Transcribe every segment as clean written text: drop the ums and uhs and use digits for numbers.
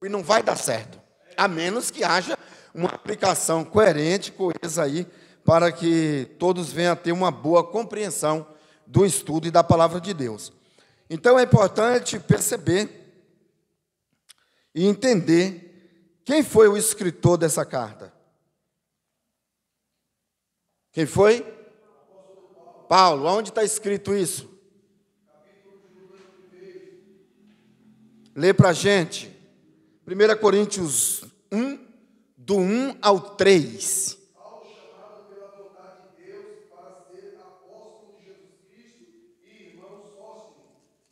e não vai dar certo, a menos que haja uma aplicação coerente, coesa aí, para que todos venham a ter uma boa compreensão do estudo e da palavra de Deus. Então é importante perceber e entender quem foi o escritor dessa carta. Quem foi? Paulo. Onde está escrito isso? Lê para a gente. 1 Coríntios 1, do 1 ao 3. Paulo, chamado pela vontade de Deus para ser apóstolo de Jesus Cristo e irmão Sóstene,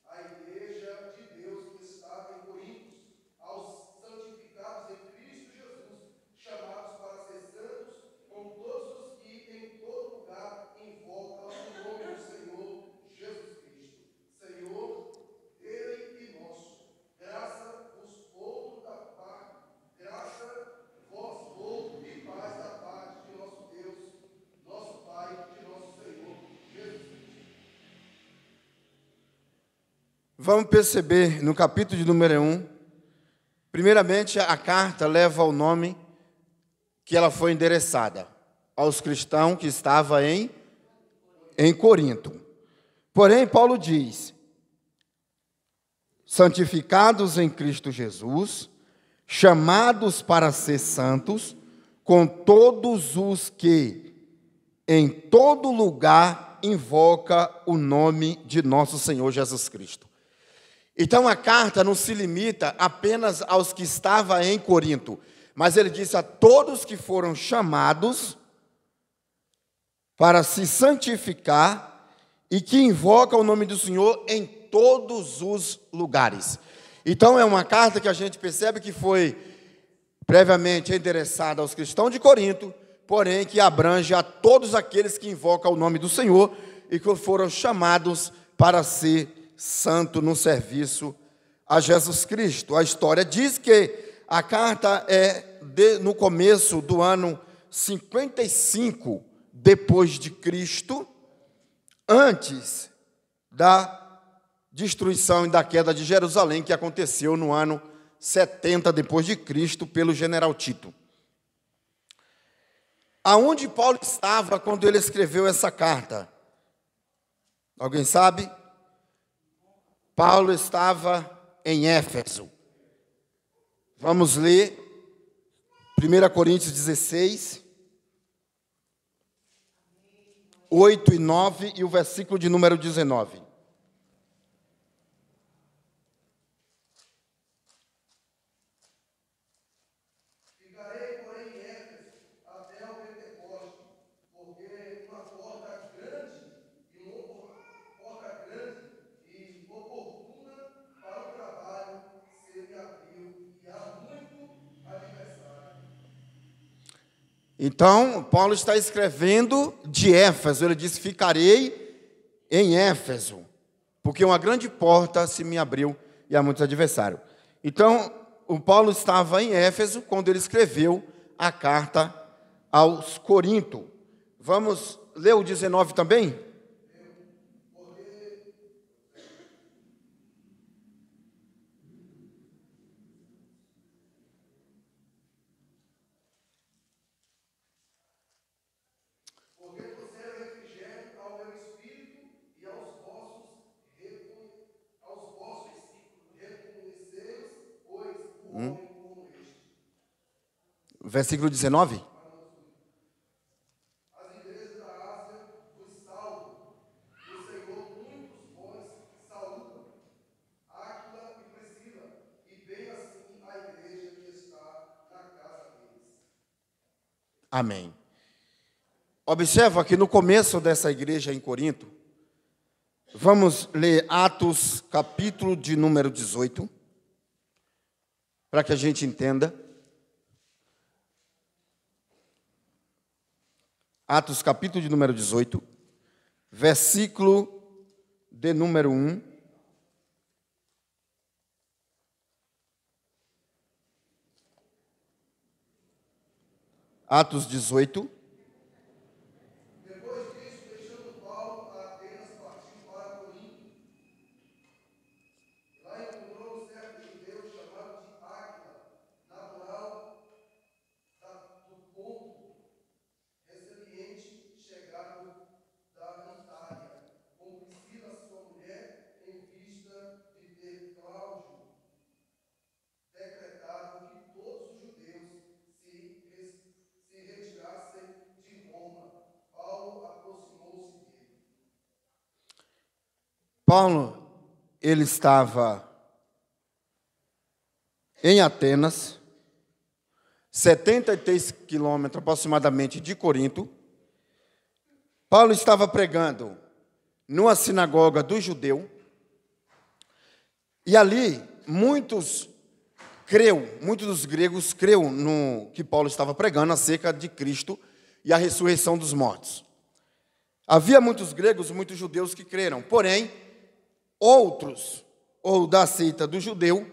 à igreja de Deus que estava em Corinto, aos santificados em Cristo Jesus, chamados para ser santos, com todos os que em todo lugar invocam o nome do Senhor Jesus Cristo. Senhor, dele e nosso, graça vos outro da parte, graça vós outro e paz da parte de nosso Deus, nosso Pai, de nosso Senhor Jesus Cristo. Vamos perceber no capítulo de número 1, primeiramente a carta leva o nome que ela foi endereçada aos cristãos que estavam em Corinto. Porém, Paulo diz: santificados em Cristo Jesus, chamados para ser santos, com todos os que em todo lugar invoca o nome de nosso Senhor Jesus Cristo. Então a carta não se limita apenas aos que estavam em Corinto, mas ele disse a todos que foram chamados para se santificar e que invocam o nome do Senhor em todos os lugares. Então é uma carta que a gente percebe que foi previamente endereçada aos cristãos de Corinto, porém que abrange a todos aqueles que invocam o nome do Senhor e que foram chamados para ser santo no serviço a Jesus Cristo. A história diz que a carta é no começo do ano 55 depois de Cristo, antes da destruição e da queda de Jerusalém, que aconteceu no ano 70 depois de Cristo pelo general Tito. Aonde Paulo estava quando ele escreveu essa carta? Alguém sabe? Paulo estava em Éfeso. Vamos ler 1 Coríntios 16, 8 e 9 e o versículo de número 19. Ficarei, porém, em Éfeso até o Pentecoste, porque uma porta grande e oportuna para o trabalho se me abriu, e há muito adversário. Então, Paulo está escrevendo de Éfeso. Ele diz: ficarei em Éfeso, porque uma grande porta se me abriu e há muitos adversários. Então, o Paulo estava em Éfeso quando ele escreveu a carta aos Coríntios. Vamos ler o 19 também? Porque trouxeram refrigério ao meu espírito e aos vossos reconheceis, pois o homem como este. Versículo 19. As igrejas da Ásia vos saudam, do Senhor muitos bons saúdam, Áquila e Priscila, e bem assim a igreja que está na casa deles. Amém. Observa que no começo dessa igreja em Corinto, vamos ler Atos, capítulo de número 18, para que a gente entenda. Atos, capítulo de número 18, versículo de número 1. Atos 18. Depois disso, deixando Paulo a Atenas, partiu para Corinto. Lá encontrou um certo judeu chamado de Áquila, Paulo, ele estava em Atenas, 73 quilômetros aproximadamente de Corinto. Paulo estava pregando numa sinagoga do judeu, e ali muitos dos gregos creu no que Paulo estava pregando acerca de Cristo e a ressurreição dos mortos. Havia muitos gregos, muitos judeus que creram, porém, outros, ou da seita do judeu,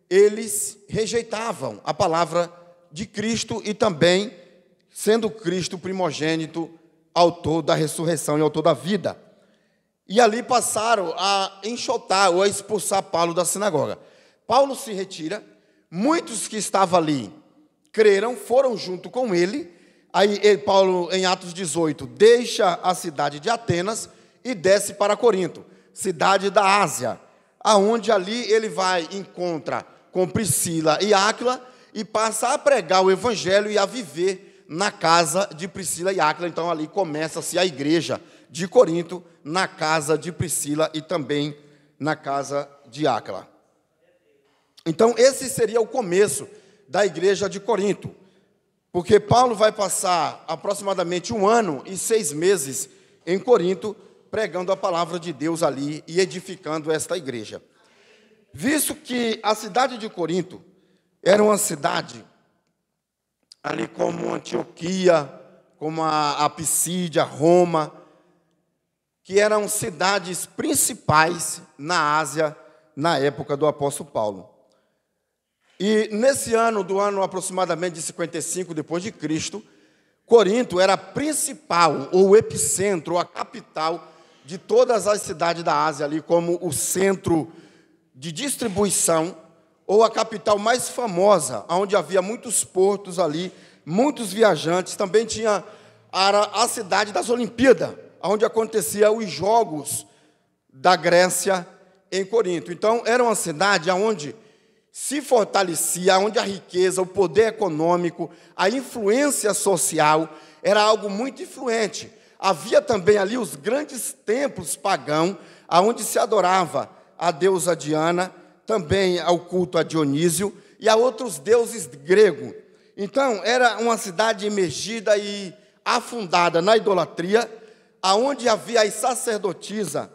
eles rejeitavam a palavra de Cristo e também, sendo Cristo primogênito, autor da ressurreição e autor da vida. E ali passaram a enxotar ou a expulsar Paulo da sinagoga. Paulo se retira, muitos que estavam ali creram, foram junto com ele. Aí Paulo, em Atos 18, deixa a cidade de Atenas e desce para Corinto, cidade da Ásia, aonde ali ele encontra com Priscila e Áquila e passa a pregar o evangelho e a viver na casa de Priscila e Áquila. Então ali começa-se a igreja de Corinto, na casa de Priscila e também na casa de Áquila. Então esse seria o começo da igreja de Corinto, porque Paulo vai passar aproximadamente 1 ano e 6 meses em Corinto, pregando a palavra de Deus ali e edificando esta igreja. Visto que a cidade de Corinto era uma cidade, ali como Antioquia, como a Pisídia, Roma, que eram cidades principais na Ásia, na época do apóstolo Paulo. E nesse ano, do ano aproximadamente de 55 depois de Cristo, Corinto era a principal, ou o epicentro, ou a capital de todas as cidades da Ásia, ali como o centro de distribuição, ou a capital mais famosa, onde havia muitos portos ali, muitos viajantes. Também tinha a cidade das Olimpíadas, onde aconteciam os Jogos da Grécia em Corinto. Então, era uma cidade onde se fortalecia, onde a riqueza, o poder econômico, a influência social era algo muito influente. Havia também ali os grandes templos pagãos, onde se adorava a deusa Diana, também ao culto a Dionísio e a outros deuses gregos. Então, era uma cidade emergida e afundada na idolatria, aonde havia as sacerdotisas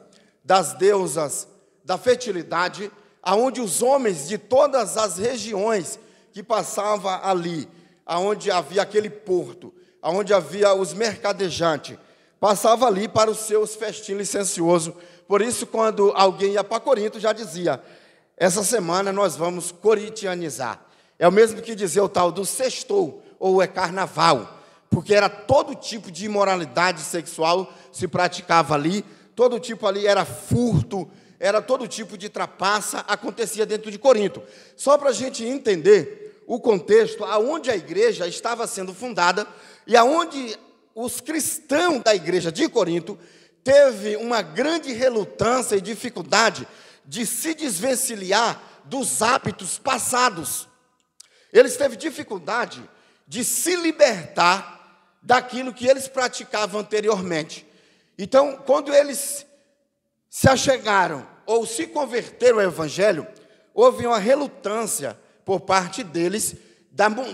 das deusas da fertilidade, aonde os homens de todas as regiões que passavam ali, aonde havia aquele porto, aonde havia os mercadejantes, passavam ali para os seus festins licenciosos. Por isso, quando alguém ia para Corinto, já dizia: essa semana nós vamos corintianizar. É o mesmo que dizer o tal do sextou, ou é carnaval, porque era todo tipo de imoralidade sexual se praticava ali, todo tipo ali era furto, era todo tipo de trapaça, acontecia dentro de Corinto. Só para a gente entender o contexto, aonde a igreja estava sendo fundada e aonde os cristãos da igreja de Corinto teve uma grande relutância e dificuldade de se desvencilhar dos hábitos passados. Eles teve dificuldade de se libertar daquilo que eles praticavam anteriormente. Então, quando eles se achegaram ou se converteram ao evangelho, houve uma relutância por parte deles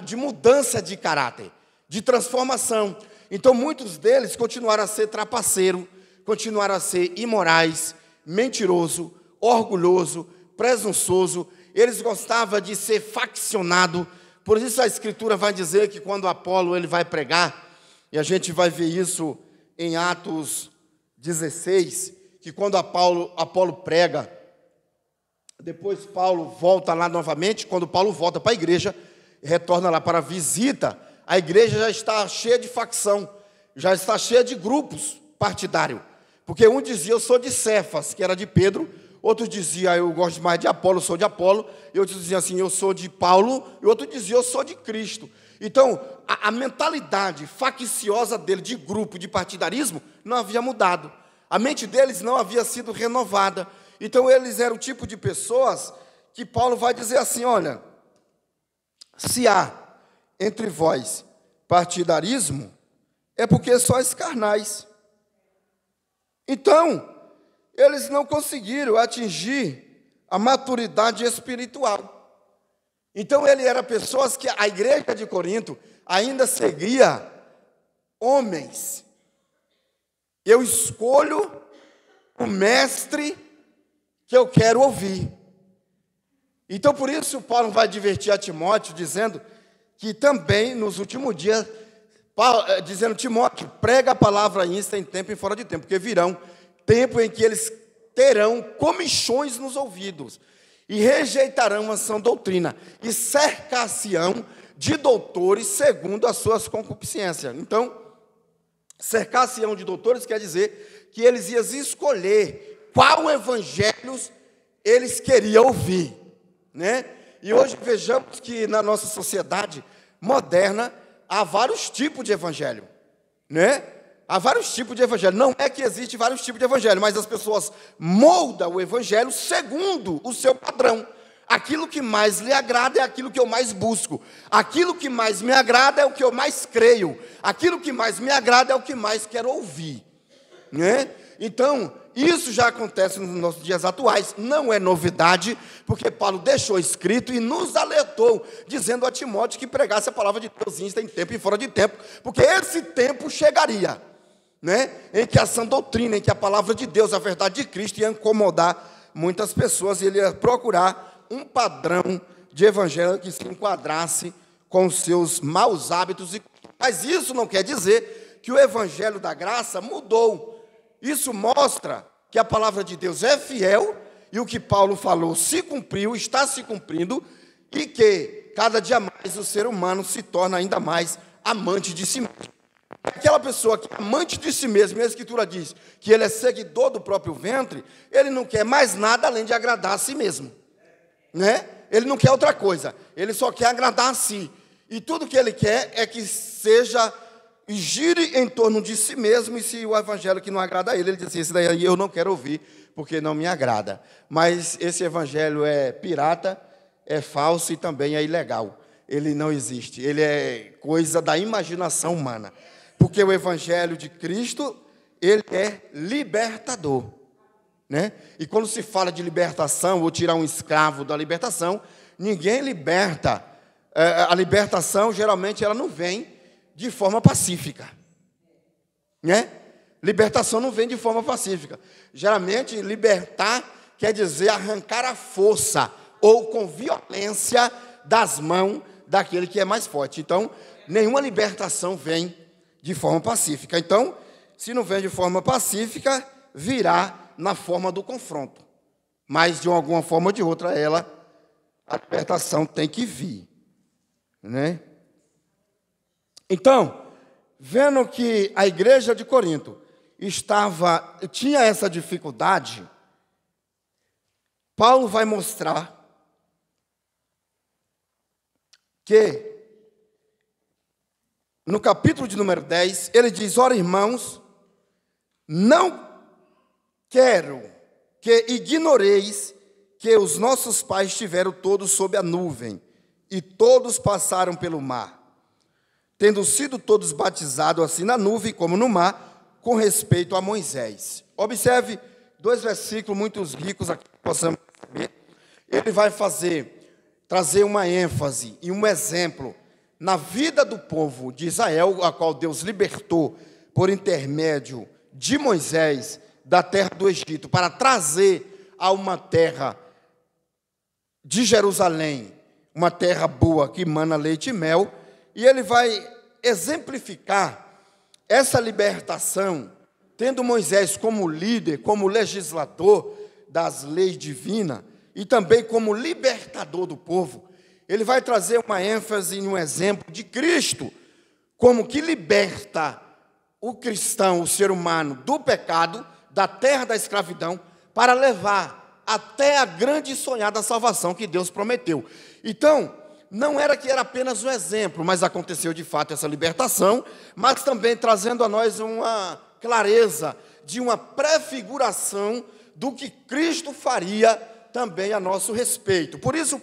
de mudança de caráter, de transformação. Então, muitos deles continuaram a ser trapaceiro, continuaram a ser imorais, mentiroso, orgulhoso, presunçoso. Eles gostavam de ser faccionado. Por isso a Escritura vai dizer que quando Apolo ele vai pregar, e a gente vai ver isso em Atos 16, que quando Apolo prega, depois Paulo volta lá novamente. Quando Paulo volta para a igreja, retorna lá para a visita, a igreja já está cheia de facção, já está cheia de grupos partidários. Porque um dizia: eu sou de Cefas, que era de Pedro. Outro dizia: eu gosto mais de Apolo, eu sou de Apolo. E outro dizia assim: eu sou de Paulo. E outro dizia: eu sou de Cristo. Então, a mentalidade facciosa dele, de grupo, de partidarismo, não havia mudado. A mente deles não havia sido renovada. Então, eles eram o tipo de pessoas que Paulo vai dizer assim: olha, se há entre vós partidarismo, é porque sois carnais. Então, eles não conseguiram atingir a maturidade espiritual. Então, ele era pessoas que a igreja de Corinto ainda seguia homens. Eu escolho o mestre que eu quero ouvir. Então, por isso, Paulo vai advertir a Timóteo, dizendo que também, nos últimos dias, dizendo, Timóteo, prega a palavra em tempo e fora de tempo, porque virão tempo em que eles terão comichões nos ouvidos, e rejeitarão a sã doutrina, e cercar-se-ão de doutores segundo as suas concupiscências. Então, cercar-se-ão de doutores quer dizer que eles iam escolher qual evangelho eles queriam ouvir, né? E hoje vejamos que na nossa sociedade moderna há vários tipos de evangelho, né? Há vários tipos de evangelho. Não é que existe vários tipos de evangelho, mas as pessoas moldam o evangelho segundo o seu padrão. Aquilo que mais lhe agrada é aquilo que eu mais busco. Aquilo que mais me agrada é o que eu mais creio. Aquilo que mais me agrada é o que mais quero ouvir, né? Então, isso já acontece nos nossos dias atuais, não é novidade, porque Paulo deixou escrito e nos alertou, dizendo a Timóteo que pregasse a palavra de Deus em tempo e fora de tempo, porque esse tempo chegaria, né, em que a sã doutrina, em que a palavra de Deus, a verdade de Cristo, ia incomodar muitas pessoas, e ele ia procurar um padrão de evangelho que se enquadrasse com os seus maus hábitos. Mas isso não quer dizer que o evangelho da graça mudou. Isso mostra que a palavra de Deus é fiel, e o que Paulo falou se cumpriu, está se cumprindo, e que cada dia mais o ser humano se torna ainda mais amante de si mesmo. Aquela pessoa que é amante de si mesmo, e a Escritura diz que ele é seguidor do próprio ventre, ele não quer mais nada além de agradar a si mesmo, né? Ele não quer outra coisa, ele só quer agradar a si, e tudo que ele quer é que seja e gire em torno de si mesmo. E se o evangelho que não agrada a ele, ele diz assim, esse daí eu não quero ouvir, porque não me agrada. Mas esse evangelho é pirata, é falso e também é ilegal. Ele não existe, ele é coisa da imaginação humana. Porque o evangelho de Cristo, ele é libertador, né? E quando se fala de libertação, ou tirar um escravo da libertação, ninguém liberta. A libertação, geralmente, ela não vem de forma pacífica, né? Libertação não vem de forma pacífica. Geralmente, libertar quer dizer arrancar a força ou com violência das mãos daquele que é mais forte. Então, nenhuma libertação vem de forma pacífica. Então, se não vem de forma pacífica, virá na forma do confronto. Mas, de alguma forma ou de outra, a libertação tem que vir, né? Então, vendo que a igreja de Corinto tinha essa dificuldade, Paulo vai mostrar que, no capítulo de número 10, ele diz, ora, irmãos, não quero que ignoreis que os nossos pais estiveram todos sob a nuvem, e todos passaram pelo mar, tendo sido todos batizados assim na nuvem como no mar, com respeito a Moisés. Observe dois versículos muito ricos aqui que possamos ver. Ele vai trazer uma ênfase e um exemplo na vida do povo de Israel, a qual Deus libertou por intermédio de Moisés da terra do Egito, para trazer a uma terra de Jerusalém, uma terra boa que emana leite e mel. E ele vai exemplificar essa libertação, tendo Moisés como líder, como legislador das leis divinas, e também como libertador do povo. Ele vai trazer uma ênfase em um exemplo de Cristo, como que liberta o cristão, o ser humano, do pecado, da terra da escravidão, para levar até a grande e sonhada salvação que Deus prometeu. Então, não era que era apenas um exemplo, mas aconteceu de fato essa libertação, mas também trazendo a nós uma clareza de uma prefiguração do que Cristo faria também a nosso respeito. Por isso,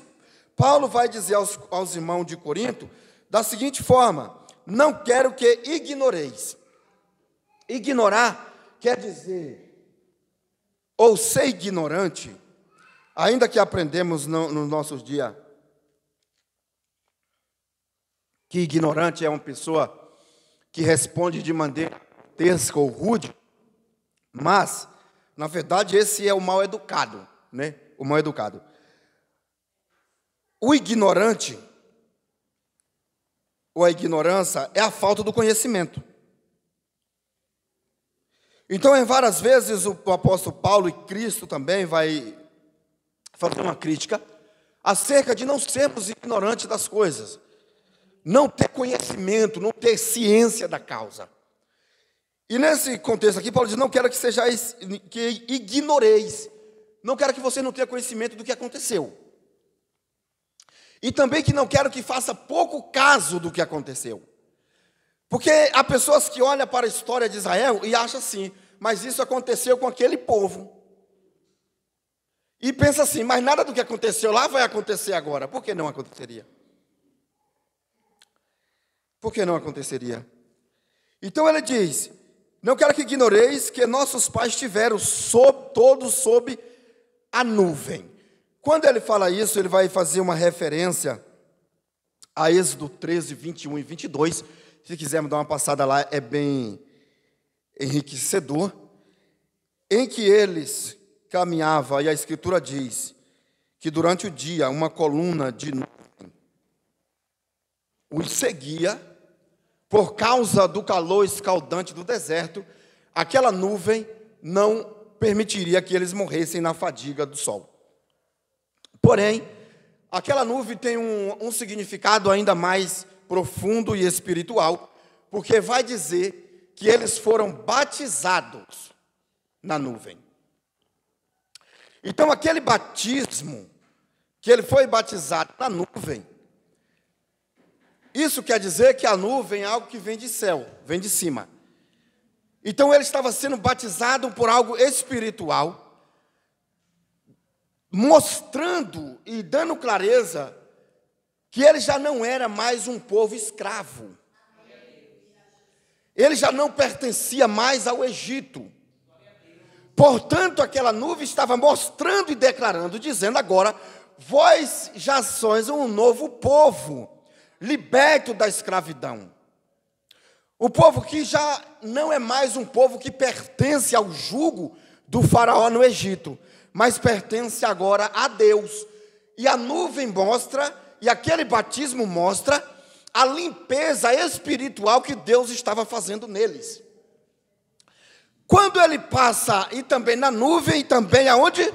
Paulo vai dizer aos irmãos de Corinto da seguinte forma: não quero que ignoreis. Ignorar quer dizer ou ser ignorante, ainda que aprendemos nos nossos dias que ignorante é uma pessoa que responde de maneira grotesca ou rude, mas, na verdade, esse é o mal educado, né? O mal educado. O ignorante, ou a ignorância, é a falta do conhecimento. Então, em várias vezes, o apóstolo Paulo e Cristo também vai fazer uma crítica acerca de não sermos ignorantes das coisas, não ter conhecimento, não ter ciência da causa. E nesse contexto aqui, Paulo diz, não quero que sejais, que ignoreis, não quero que você não tenha conhecimento do que aconteceu. E também que não quero que faça pouco caso do que aconteceu. Porque há pessoas que olham para a história de Israel e acham assim, mas isso aconteceu com aquele povo. E pensa assim, mas nada do que aconteceu lá vai acontecer agora. Por que não aconteceria? Por que não aconteceria? Então ele diz, não quero que ignoreis que nossos pais tiveram todos sob a nuvem. Quando ele fala isso, ele vai fazer uma referência a Êxodo 13, 21 e 22. Se quisermos dar uma passada lá, é bem enriquecedor. Em que eles caminhavam, e a Escritura diz que durante o dia uma coluna de nuvem os seguia, por causa do calor escaldante do deserto, aquela nuvem não permitiria que eles morressem na fadiga do sol. Porém, aquela nuvem tem um significado ainda mais profundo e espiritual, porque vai dizer que eles foram batizados na nuvem. Então, aquele batismo, que ele foi batizado na nuvem, isso quer dizer que a nuvem é algo que vem de céu, vem de cima. Então, ele estava sendo batizado por algo espiritual, mostrando e dando clareza que ele já não era mais um povo escravo. Ele já não pertencia mais ao Egito. Portanto, aquela nuvem estava mostrando e declarando, dizendo agora, vós já sois um novo povo, liberto da escravidão. O povo que já não é mais um povo que pertence ao jugo do faraó no Egito, mas pertence agora a Deus. E a nuvem mostra, e aquele batismo mostra, a limpeza espiritual que Deus estava fazendo neles. Quando ele passa, e também na nuvem, e também aonde?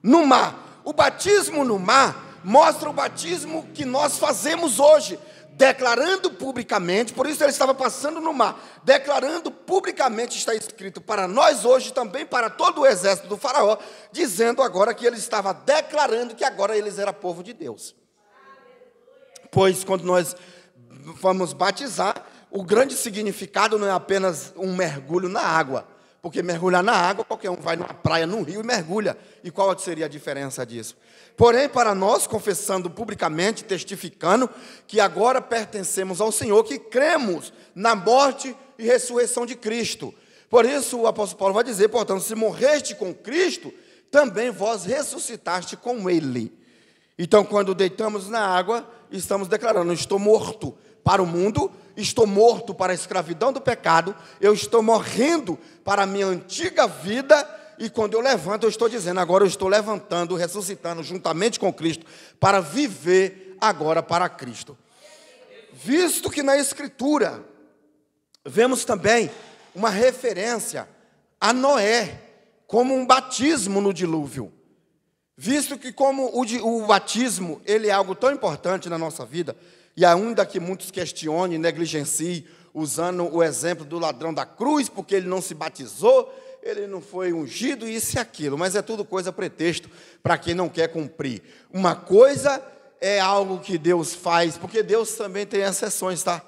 No mar. O batismo no mar mostra o batismo que nós fazemos hoje, declarando publicamente, por isso ele estava passando no mar, declarando publicamente, está escrito para nós hoje, também para todo o exército do faraó, dizendo agora que ele estava declarando que agora eles eram povo de Deus. Pois quando nós vamos batizar, o grande significado não é apenas um mergulho na água, porque mergulhar na água, qualquer um vai numa praia, num rio e mergulha. E qual seria a diferença disso? Porém, para nós, confessando publicamente, testificando, que agora pertencemos ao Senhor, que cremos na morte e ressurreição de Cristo. Por isso, o apóstolo Paulo vai dizer, portanto, se morreste com Cristo, também vós ressuscitaste com Ele. Então, quando deitamos na água, estamos declarando, estou morto para o mundo, estou morto para a escravidão do pecado, eu estou morrendo para a minha antiga vida, e quando eu levanto, eu estou dizendo, agora eu estou levantando, ressuscitando juntamente com Cristo, para viver agora para Cristo. Visto que na Escritura, vemos também uma referência a Noé, como um batismo no dilúvio. Visto que como o batismo, ele é algo tão importante na nossa vida, e ainda que muitos questionem, negligenciem, usando o exemplo do ladrão da cruz, porque ele não se batizou, ele não foi ungido, isso e aquilo, mas é tudo coisa pretexto para quem não quer cumprir. Uma coisa é algo que Deus faz, porque Deus também tem exceções, tá?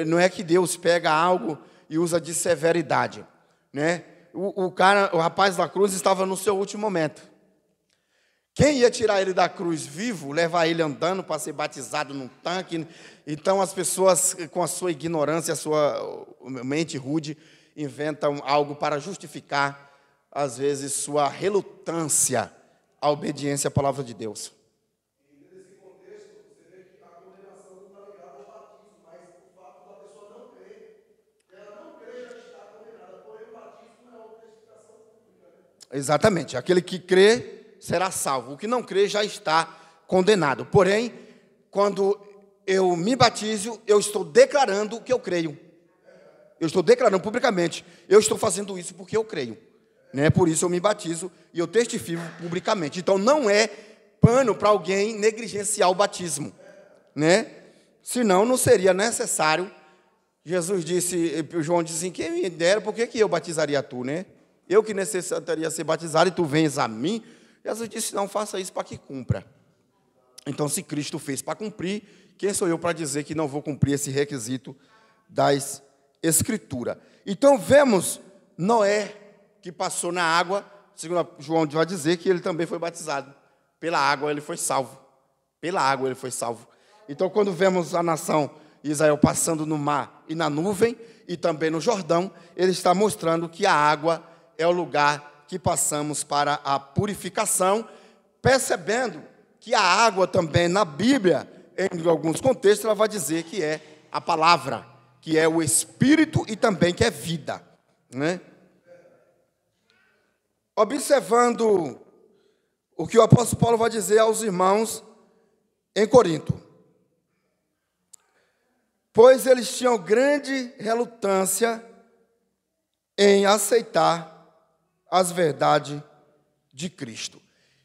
Não é que Deus pega algo e usa de severidade, né? O rapaz da cruz estava no seu último momento. Quem ia tirar ele da cruz vivo, levar ele andando para ser batizado num tanque? Então as pessoas, com a sua ignorância, a sua mente rude, inventam algo para justificar às vezes, sua relutância à obediência à palavra de Deus. E nesse contexto, você vê que a condenação não está ligada ao batismo, mas o fato da pessoa não crer. Ela não crê já está condenada, porém o batismo é uma testificação pública. Né? Exatamente. Aquele que crê será salvo. O que não crê já está condenado. Porém, quando eu me batizo, eu estou declarando que eu creio. Eu estou declarando publicamente. Eu estou fazendo isso porque eu creio. Né? Por isso eu me batizo e eu testifico publicamente. Então não é pano para alguém negligenciar o batismo. Né? Senão não seria necessário. Jesus disse, João disse assim, quem me dera, por que eu batizaria tu, né? Eu que necessitaria ser batizado e tu vens a mim. Jesus disse, não, faça isso para que cumpra. Então, se Cristo fez para cumprir, quem sou eu para dizer que não vou cumprir esse requisito das Escrituras? Então, vemos Noé, que passou na água, segundo João vai dizer que ele também foi batizado. Pela água ele foi salvo. Pela água ele foi salvo. Então, quando vemos a nação Israel passando no mar e na nuvem, e também no Jordão, ele está mostrando que a água é o lugar que passamos para a purificação, percebendo que a água também na Bíblia, em alguns contextos, ela vai dizer que é a palavra, que é o Espírito e também que é vida. Né? Observando o que o apóstolo Paulo vai dizer aos irmãos em Corinto. Pois eles tinham grande relutância em aceitar as verdades de Cristo.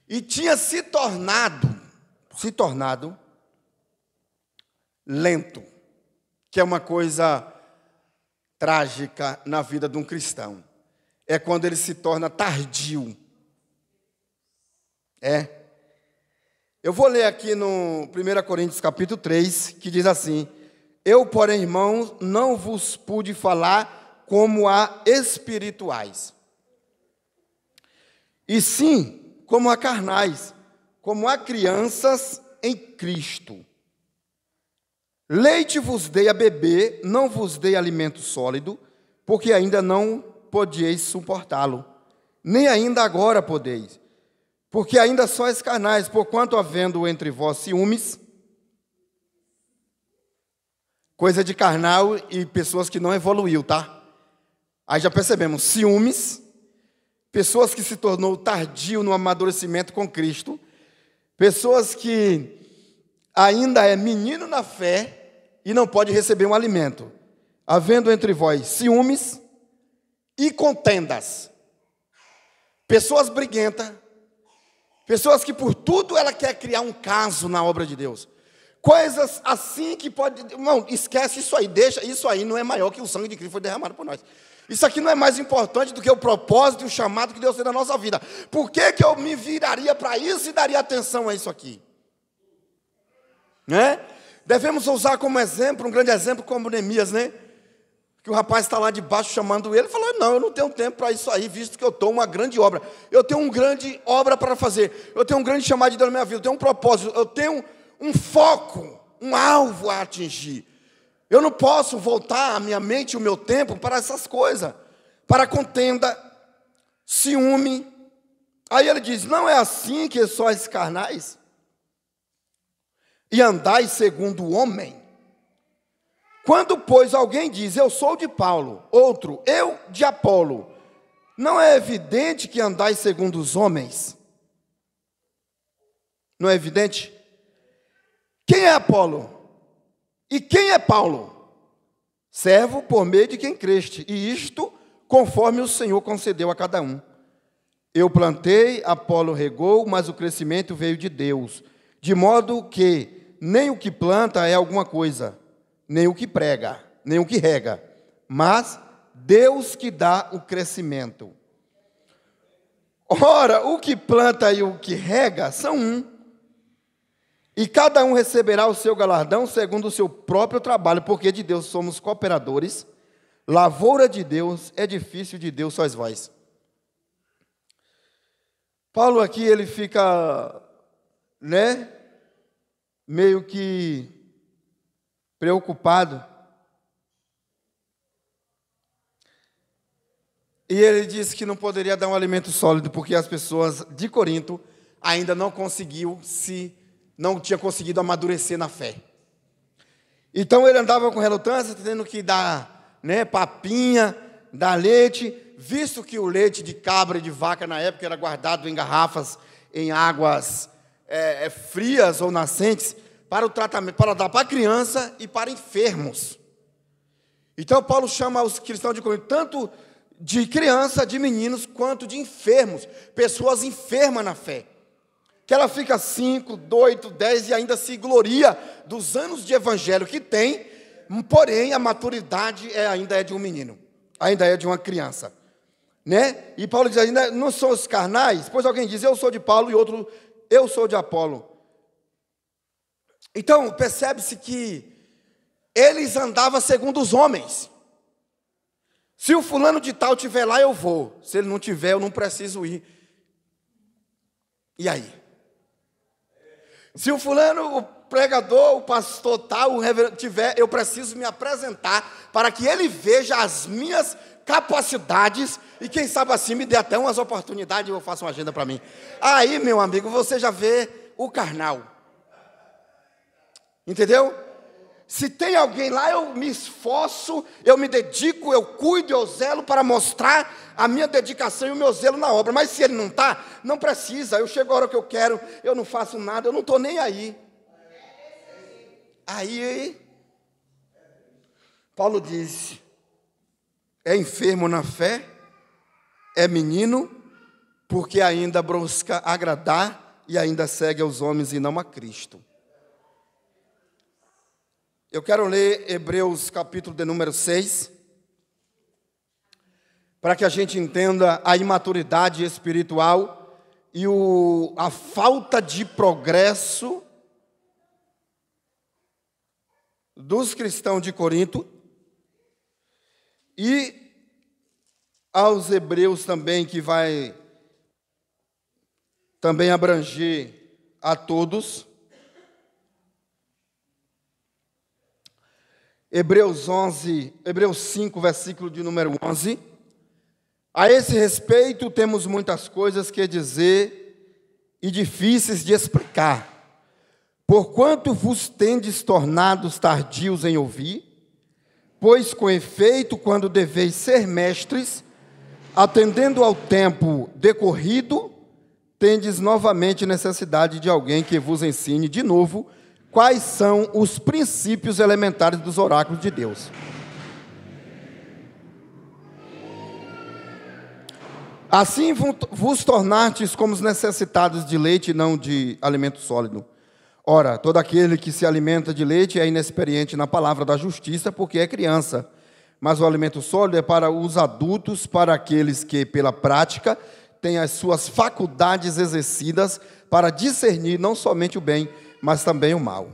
E tinha se tornado lento, que é uma coisa trágica na vida de um cristão. É quando ele se torna tardio. Eu vou ler aqui no 1 Coríntios capítulo 3, que diz assim: eu, porém, irmãos, não vos pude falar como a espirituais, e sim como a carnais, como a crianças em Cristo. Leite vos dei a beber, não vos dei alimento sólido, porque ainda não podieis suportá-lo, nem ainda agora podeis, porque ainda sois carnais, porquanto havendo entre vós ciúmes, coisa de carnal e pessoas que não evoluiu, tá? Aí já percebemos, ciúmes, pessoas que se tornou tardio no amadurecimento com Cristo, pessoas que ainda é menino na fé e não pode receber um alimento. Havendo entre vós ciúmes e contendas, pessoas briguentas, pessoas que por tudo ela quer criar um caso na obra de Deus. Coisas assim que pode... Não, esquece isso aí, deixa, isso aí não é maior que o sangue de Cristo foi derramado por nós. Isso aqui não é mais importante do que o propósito e o chamado que Deus tem na nossa vida. Por que eu me viraria para isso e daria atenção a isso aqui? Né? Devemos usar como exemplo, um grande exemplo como Neemias, né? Que o rapaz está lá debaixo chamando ele, falou, não, eu não tenho tempo para isso aí, visto que eu estou uma grande obra. Eu tenho uma grande obra para fazer. Eu tenho um grande chamado de Deus na minha vida. Eu tenho um propósito. Eu tenho um foco, um alvo a atingir. Eu não posso voltar a minha mente e o meu tempo para essas coisas. Para contenda, ciúme. Aí ele diz, não é assim que sois carnais? E andais segundo o homem? Quando, pois, alguém diz, eu sou de Paulo, outro, eu de Apolo, não é evidente que andais segundo os homens? Não é evidente? Quem é Apolo? E quem é Paulo? Servo por meio de quem creste, e isto conforme o Senhor concedeu a cada um. Eu plantei, Apolo regou, mas o crescimento veio de Deus, de modo que nem o que planta é alguma coisa, nem o que prega, nem o que rega, mas Deus que dá o crescimento. Ora, o que planta e o que rega são um, e cada um receberá o seu galardão segundo o seu próprio trabalho, porque de Deus somos cooperadores, lavoura de Deus, edifício de Deus sois vós. Paulo aqui, ele fica, né, meio que preocupado. E ele disse que não poderia dar um alimento sólido, porque as pessoas de Corinto ainda não tinha conseguido amadurecer na fé. Então ele andava com relutância, tendo que dar, papinha, dar leite, visto que o leite de cabra e de vaca na época era guardado em garrafas, em águas frias ou nascentes, para o tratamento, para dar para a criança e para enfermos. Então Paulo chama os cristãos de Corinto tanto de criança, de meninos, quanto de enfermos, pessoas enfermas na fé, que ela fica 5, 8, 10 e ainda se gloria dos anos de evangelho que tem, porém a maturidade ainda é de um menino, ainda é de uma criança, E Paulo diz ainda, não são os carnais, pois alguém diz, eu sou de Paulo, e outro, eu sou de Apolo. Então, percebe-se que eles andavam segundo os homens. Se o fulano de tal estiver lá, eu vou. Se ele não tiver, eu não preciso ir. E aí? Se o fulano, o pregador, o pastor tal, o reverendo tiver, eu preciso me apresentar para que ele veja as minhas capacidades e quem sabe assim me dê até umas oportunidades e eu faço uma agenda para mim. Aí, meu amigo, você já vê o carnal. Entendeu? Se tem alguém lá, eu me esforço, eu me dedico, eu cuido, eu zelo para mostrar a minha dedicação e o meu zelo na obra. Mas se ele não está, não precisa. Eu chego a hora que eu quero, eu não faço nada, eu não estou nem aí. Aí, Paulo disse, é enfermo na fé, é menino, porque ainda busca agradar e ainda segue aos homens e não a Cristo. Eu quero ler Hebreus capítulo de número 6, para que a gente entenda a imaturidade espiritual e a falta de progresso dos cristãos de Corinto e aos hebreus também, que vai também abranger a todos. Hebreus 5, versículo de número 11. A esse respeito, temos muitas coisas que dizer e difíceis de explicar. Porquanto vos tendes tornados tardios em ouvir, pois com efeito, quando deveis ser mestres, atendendo ao tempo decorrido, tendes novamente necessidade de alguém que vos ensine de novo quais são os princípios elementares dos oráculos de Deus. Assim vos tornastes como os necessitados de leite e não de alimento sólido. Ora, todo aquele que se alimenta de leite é inexperiente na palavra da justiça, porque é criança. Mas o alimento sólido é para os adultos, para aqueles que, pela prática, têm as suas faculdades exercidas para discernir não somente o bem, mas também o mal.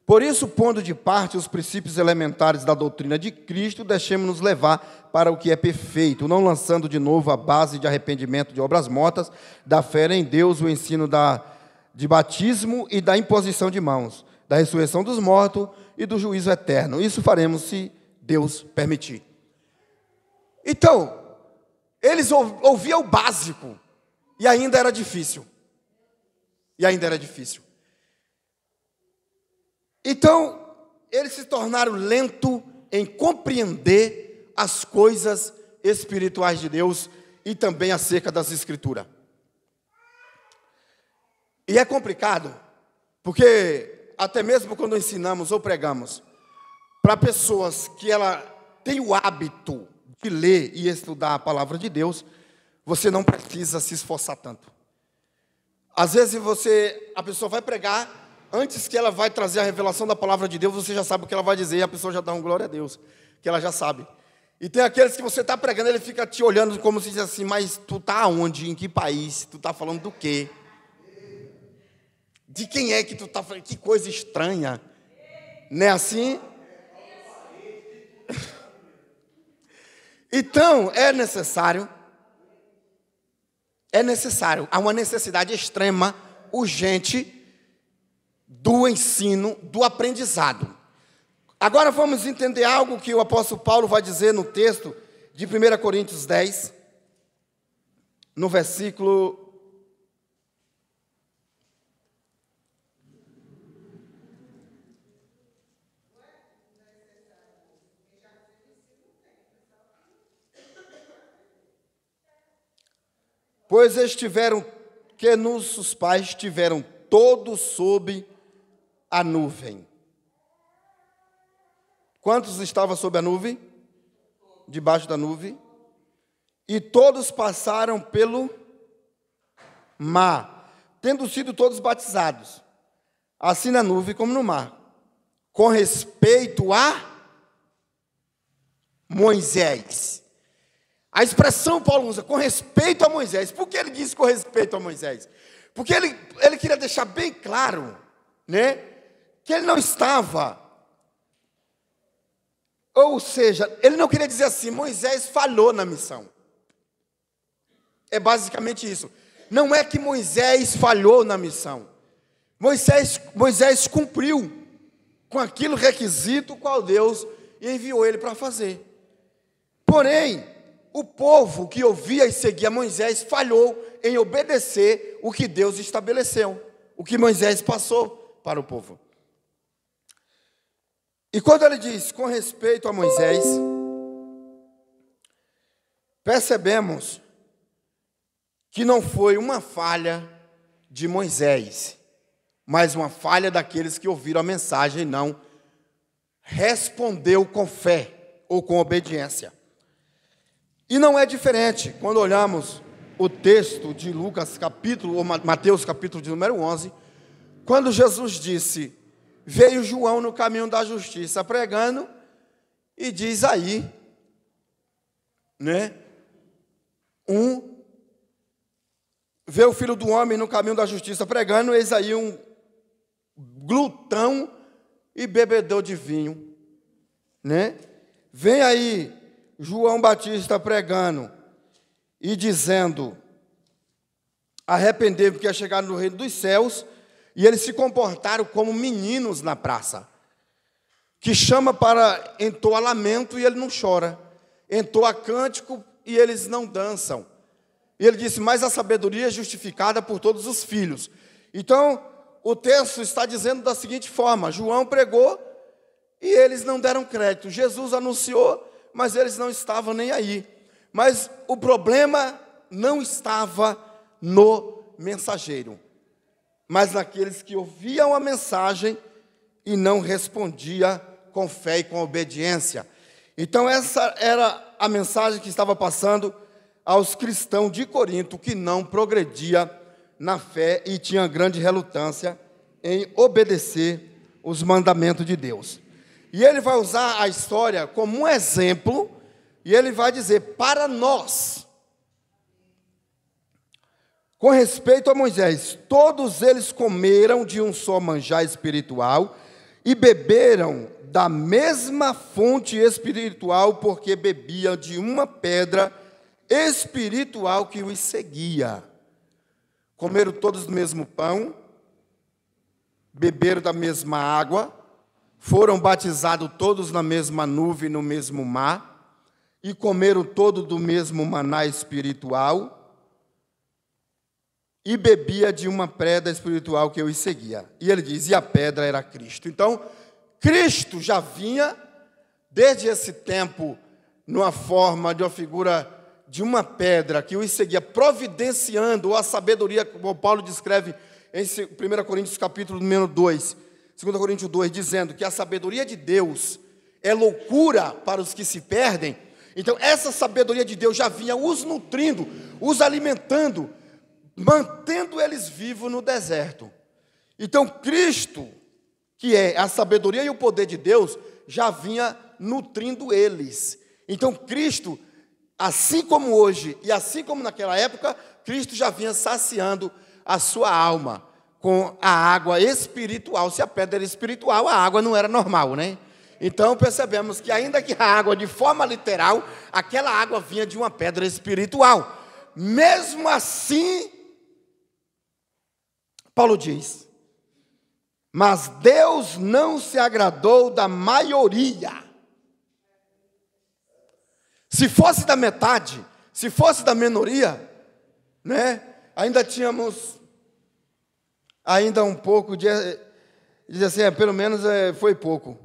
Por isso, pondo de parte os princípios elementares da doutrina de Cristo, deixemos-nos levar para o que é perfeito, não lançando de novo a base de arrependimento de obras mortas, da fé em Deus, o ensino de batismo e da imposição de mãos, da ressurreição dos mortos e do juízo eterno. Isso faremos se Deus permitir. Então, eles ouviam o básico e ainda era difícil. Então, eles se tornaram lentos em compreender as coisas espirituais de Deus e também acerca das Escrituras. E é complicado, porque até mesmo quando ensinamos ou pregamos para pessoas que ela tem o hábito de ler e estudar a palavra de Deus, você não precisa se esforçar tanto. Às vezes a pessoa vai pregar, antes que ela vai trazer a revelação da palavra de Deus, você já sabe o que ela vai dizer, e a pessoa já dá um glória a Deus, que ela já sabe. E tem aqueles que você está pregando, ele fica te olhando como se diz assim, mas tu está onde, em que país, tu está falando do quê? De quem é que tu está falando? Que coisa estranha. Não é assim? Então, é necessário, há uma necessidade extrema, urgente, do ensino, do aprendizado. Agora vamos entender algo que o apóstolo Paulo vai dizer no texto de 1 Coríntios 10, no versículo 'Pois estiveram, que nossos pais estiveram todos sob a nuvem.' Quantos estavam sob a nuvem? Debaixo da nuvem. 'E todos passaram pelo mar, tendo sido todos batizados, assim na nuvem como no mar, com respeito a Moisés.'" A expressão Paulo usa, com respeito a Moisés. Por que ele disse com respeito a Moisés? Porque ele queria deixar bem claro, né, que ele não estava, ou seja, ele não queria dizer assim, Moisés falhou na missão. É basicamente isso. Não é que Moisés falhou na missão. Moisés cumpriu com aquilo requisito qual Deus enviou ele para fazer. Porém, o povo que ouvia e seguia Moisés falhou em obedecer o que Deus estabeleceu, o que Moisés passou para o povo. E quando ele diz com respeito a Moisés, percebemos que não foi uma falha de Moisés, mas uma falha daqueles que ouviram a mensagem e não respondeu com fé ou com obediência. E não é diferente quando olhamos o texto de Lucas capítulo, ou Mateus capítulo de número 11, quando Jesus disse, veio João no caminho da justiça pregando, e diz aí, né, veio o Filho do Homem no caminho da justiça pregando, eis aí um glutão e bebedor de vinho, né? Vem aí João Batista pregando e dizendo, arrependei-vos porque é chegado no reino dos céus, e eles se comportaram como meninos na praça, que chama para, entoa lamento e ele não chora, entoa cântico e eles não dançam. E ele disse, mas a sabedoria é justificada por todos os filhos. Então, o texto está dizendo da seguinte forma, João pregou e eles não deram crédito, Jesus anunciou, mas eles não estavam nem aí. Mas o problema não estava no mensageiro, mas naqueles que ouviam a mensagem e não respondiam com fé e com obediência. Então essa era a mensagem que estava passando aos cristãos de Corinto, que não progredia na fé e tinha grande relutância em obedecer os mandamentos de Deus. E ele vai usar a história como um exemplo, e ele vai dizer, para nós, com respeito a Moisés, todos eles comeram de um só manjar espiritual e beberam da mesma fonte espiritual, porque bebiam de uma pedra espiritual que os seguia. Comeram todos do mesmo pão, beberam da mesma água, foram batizados todos na mesma nuvem, no mesmo mar, e comeram todos do mesmo maná espiritual, e bebia de uma pedra espiritual que os seguia. E ele diz, e a pedra era Cristo. Então, Cristo já vinha, desde esse tempo, numa forma de uma figura de uma pedra que os seguia, providenciando a sabedoria, como Paulo descreve em 1 Coríntios capítulo número 2, 2 Coríntios 2, dizendo que a sabedoria de Deus é loucura para os que se perdem. Então, essa sabedoria de Deus já vinha os nutrindo, os alimentando, mantendo eles vivos no deserto. Então, Cristo, que é a sabedoria e o poder de Deus, já vinha nutrindo eles. Então, Cristo, assim como hoje e assim como naquela época, Cristo já vinha saciando a sua alma com a água espiritual. Se a pedra era espiritual, a água não era normal, né? Então percebemos que ainda que a água, de forma literal, aquela água vinha de uma pedra espiritual. Mesmo assim, Paulo diz, mas Deus não se agradou da maioria, Se fosse da metade, se fosse da minoria, né, ainda tínhamos ainda um pouco de diz assim, pelo menos foi pouco.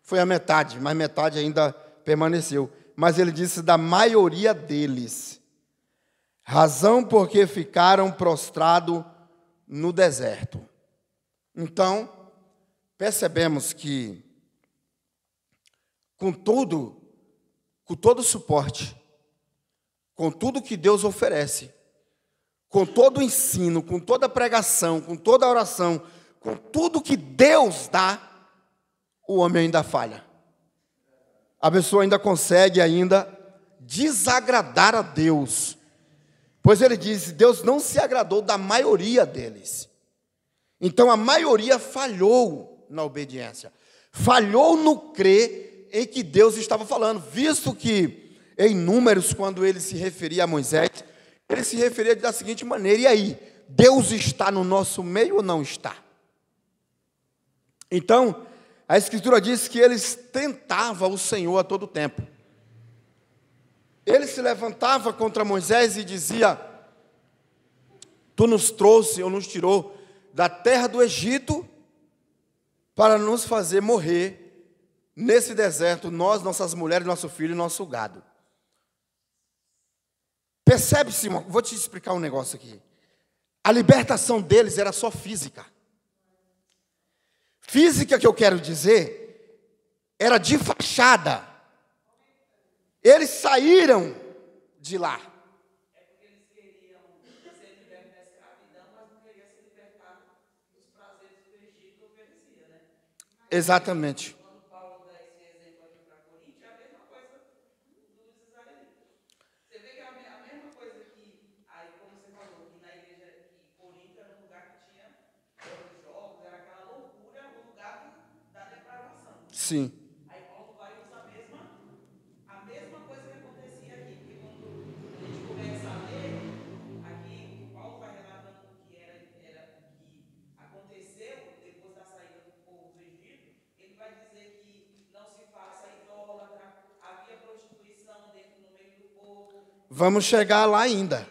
Foi a metade, mas metade ainda permaneceu. Mas ele disse da maioria deles. Razão porque ficaram prostrados no deserto. Então, percebemos que com todo o suporte, com tudo que Deus oferece, com todo o ensino, com toda a pregação, com toda a oração, com tudo que Deus dá, o homem ainda falha. A pessoa ainda consegue desagradar a Deus. Pois ele diz, Deus não se agradou da maioria deles. Então a maioria falhou na obediência. Falhou no crer em que Deus estava falando. Visto que em Números, quando ele se referia a Moisés, ele se referia da seguinte maneira, e aí? Deus está no nosso meio ou não está? Então, a Escritura diz que eles tentavam o Senhor a todo tempo. Ele se levantava contra Moisés e dizia, tu nos trouxe ou nos tirou da terra do Egito para nos fazer morrer nesse deserto, nós, nossas mulheres, nosso filho e nosso gado. Percebe-se, vou te explicar um negócio aqui. A libertação deles era só física. Física que eu quero dizer, era de fachada. Eles saíram de lá. É porque eles queriam ser libertos da escravidão, mas não queriam ser libertados dos prazeres que o Egito oferecia, né? Exatamente. Quando Paulo dá esse exemplo aqui para Corinto, é a mesma coisa dos israelitas. Você vê que é a mesma coisa que, aí como você falou, que na igreja de Corinto era um lugar que tinha os jogos, era aquela loucura, o lugar da depravação. Sim. Aí Paulo vai usar a mesma coisa que acontecia aqui, porque quando a gente começa a ler, aqui Paulo vai relatando o que aconteceu depois da saída do povo do Egito, ele vai dizer que não se faça idólatra, havia prostituição dentro no meio do povo. Vamos chegar lá ainda.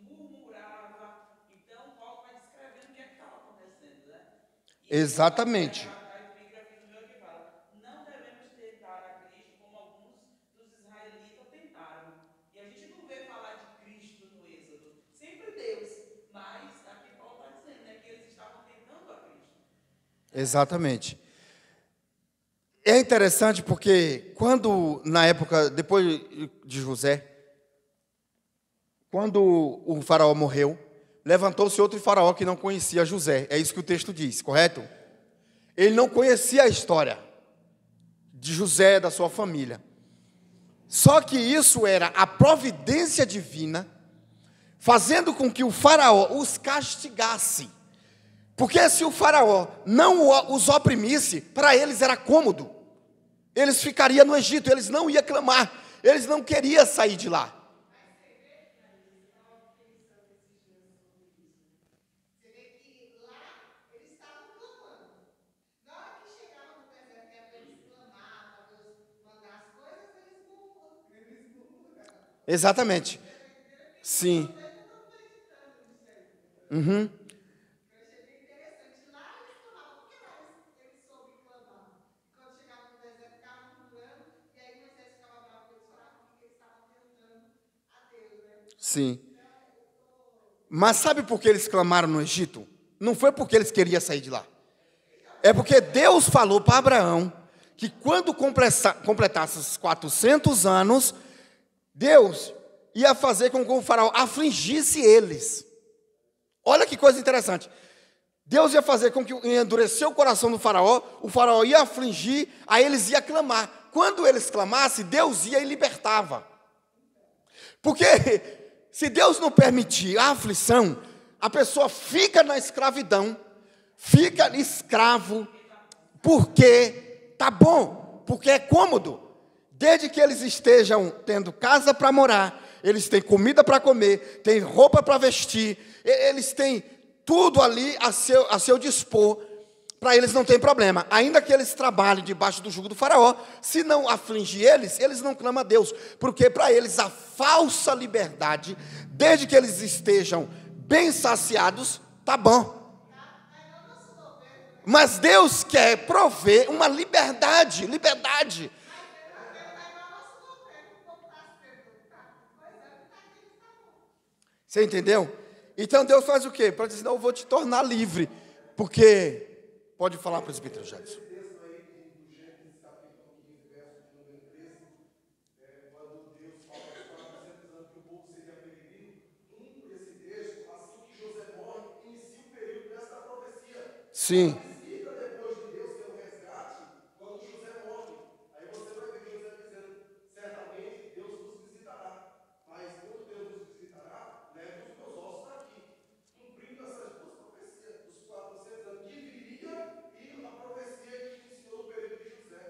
Murmurava. Então Paulo vai descrevendo o que estava acontecendo, né? Exatamente. Não devemos tentar a Cristo como alguns dos israelitas tentaram. E a gente não vê falar de Cristo no Êxodo. Sempre Deus. Mas aqui Paulo está dizendo, né, que eles estavam tentando a Cristo. Exatamente. É interessante porque quando, na época, depois de José, quando o faraó morreu, levantou-se outro faraó que não conhecia José. É isso que o texto diz, correto? Ele não conhecia a história de José, da sua família. Só que isso era a providência divina, fazendo com que o faraó os castigasse. Porque se o faraó não os oprimisse, para eles era cômodo. Eles ficariam no Egito, eles não iam clamar, eles não queriam sair de lá. Exatamente. Sim. Uhum. Sim. Mas sabe por que eles clamaram no Egito? Não foi porque eles queriam sair de lá. É porque Deus falou para Abraão que quando completasse os 400 anos, Deus ia fazer com que o faraó afligisse eles. Olha que coisa interessante. Deus ia fazer com que endurecer o coração do faraó, o faraó ia afligir, aí eles iam clamar. Quando eles clamassem, Deus ia e libertava. Porque se Deus não permitir a aflição, a pessoa fica na escravidão, fica escravo, porque tá bom, porque é cômodo. Desde que eles estejam tendo casa para morar, eles têm comida para comer, têm roupa para vestir, eles têm tudo ali a seu dispor, para eles não tem problema. Ainda que eles trabalhem debaixo do jugo do faraó, se não afligir eles, eles não clamam a Deus. Porque para eles a falsa liberdade, desde que eles estejam bem saciados, tá bom. Mas Deus quer prover uma liberdade. Você entendeu? Então Deus faz o quê? Para dizer, não, eu vou te tornar livre. Porque, pode falar, presbítero Jadson. Sim.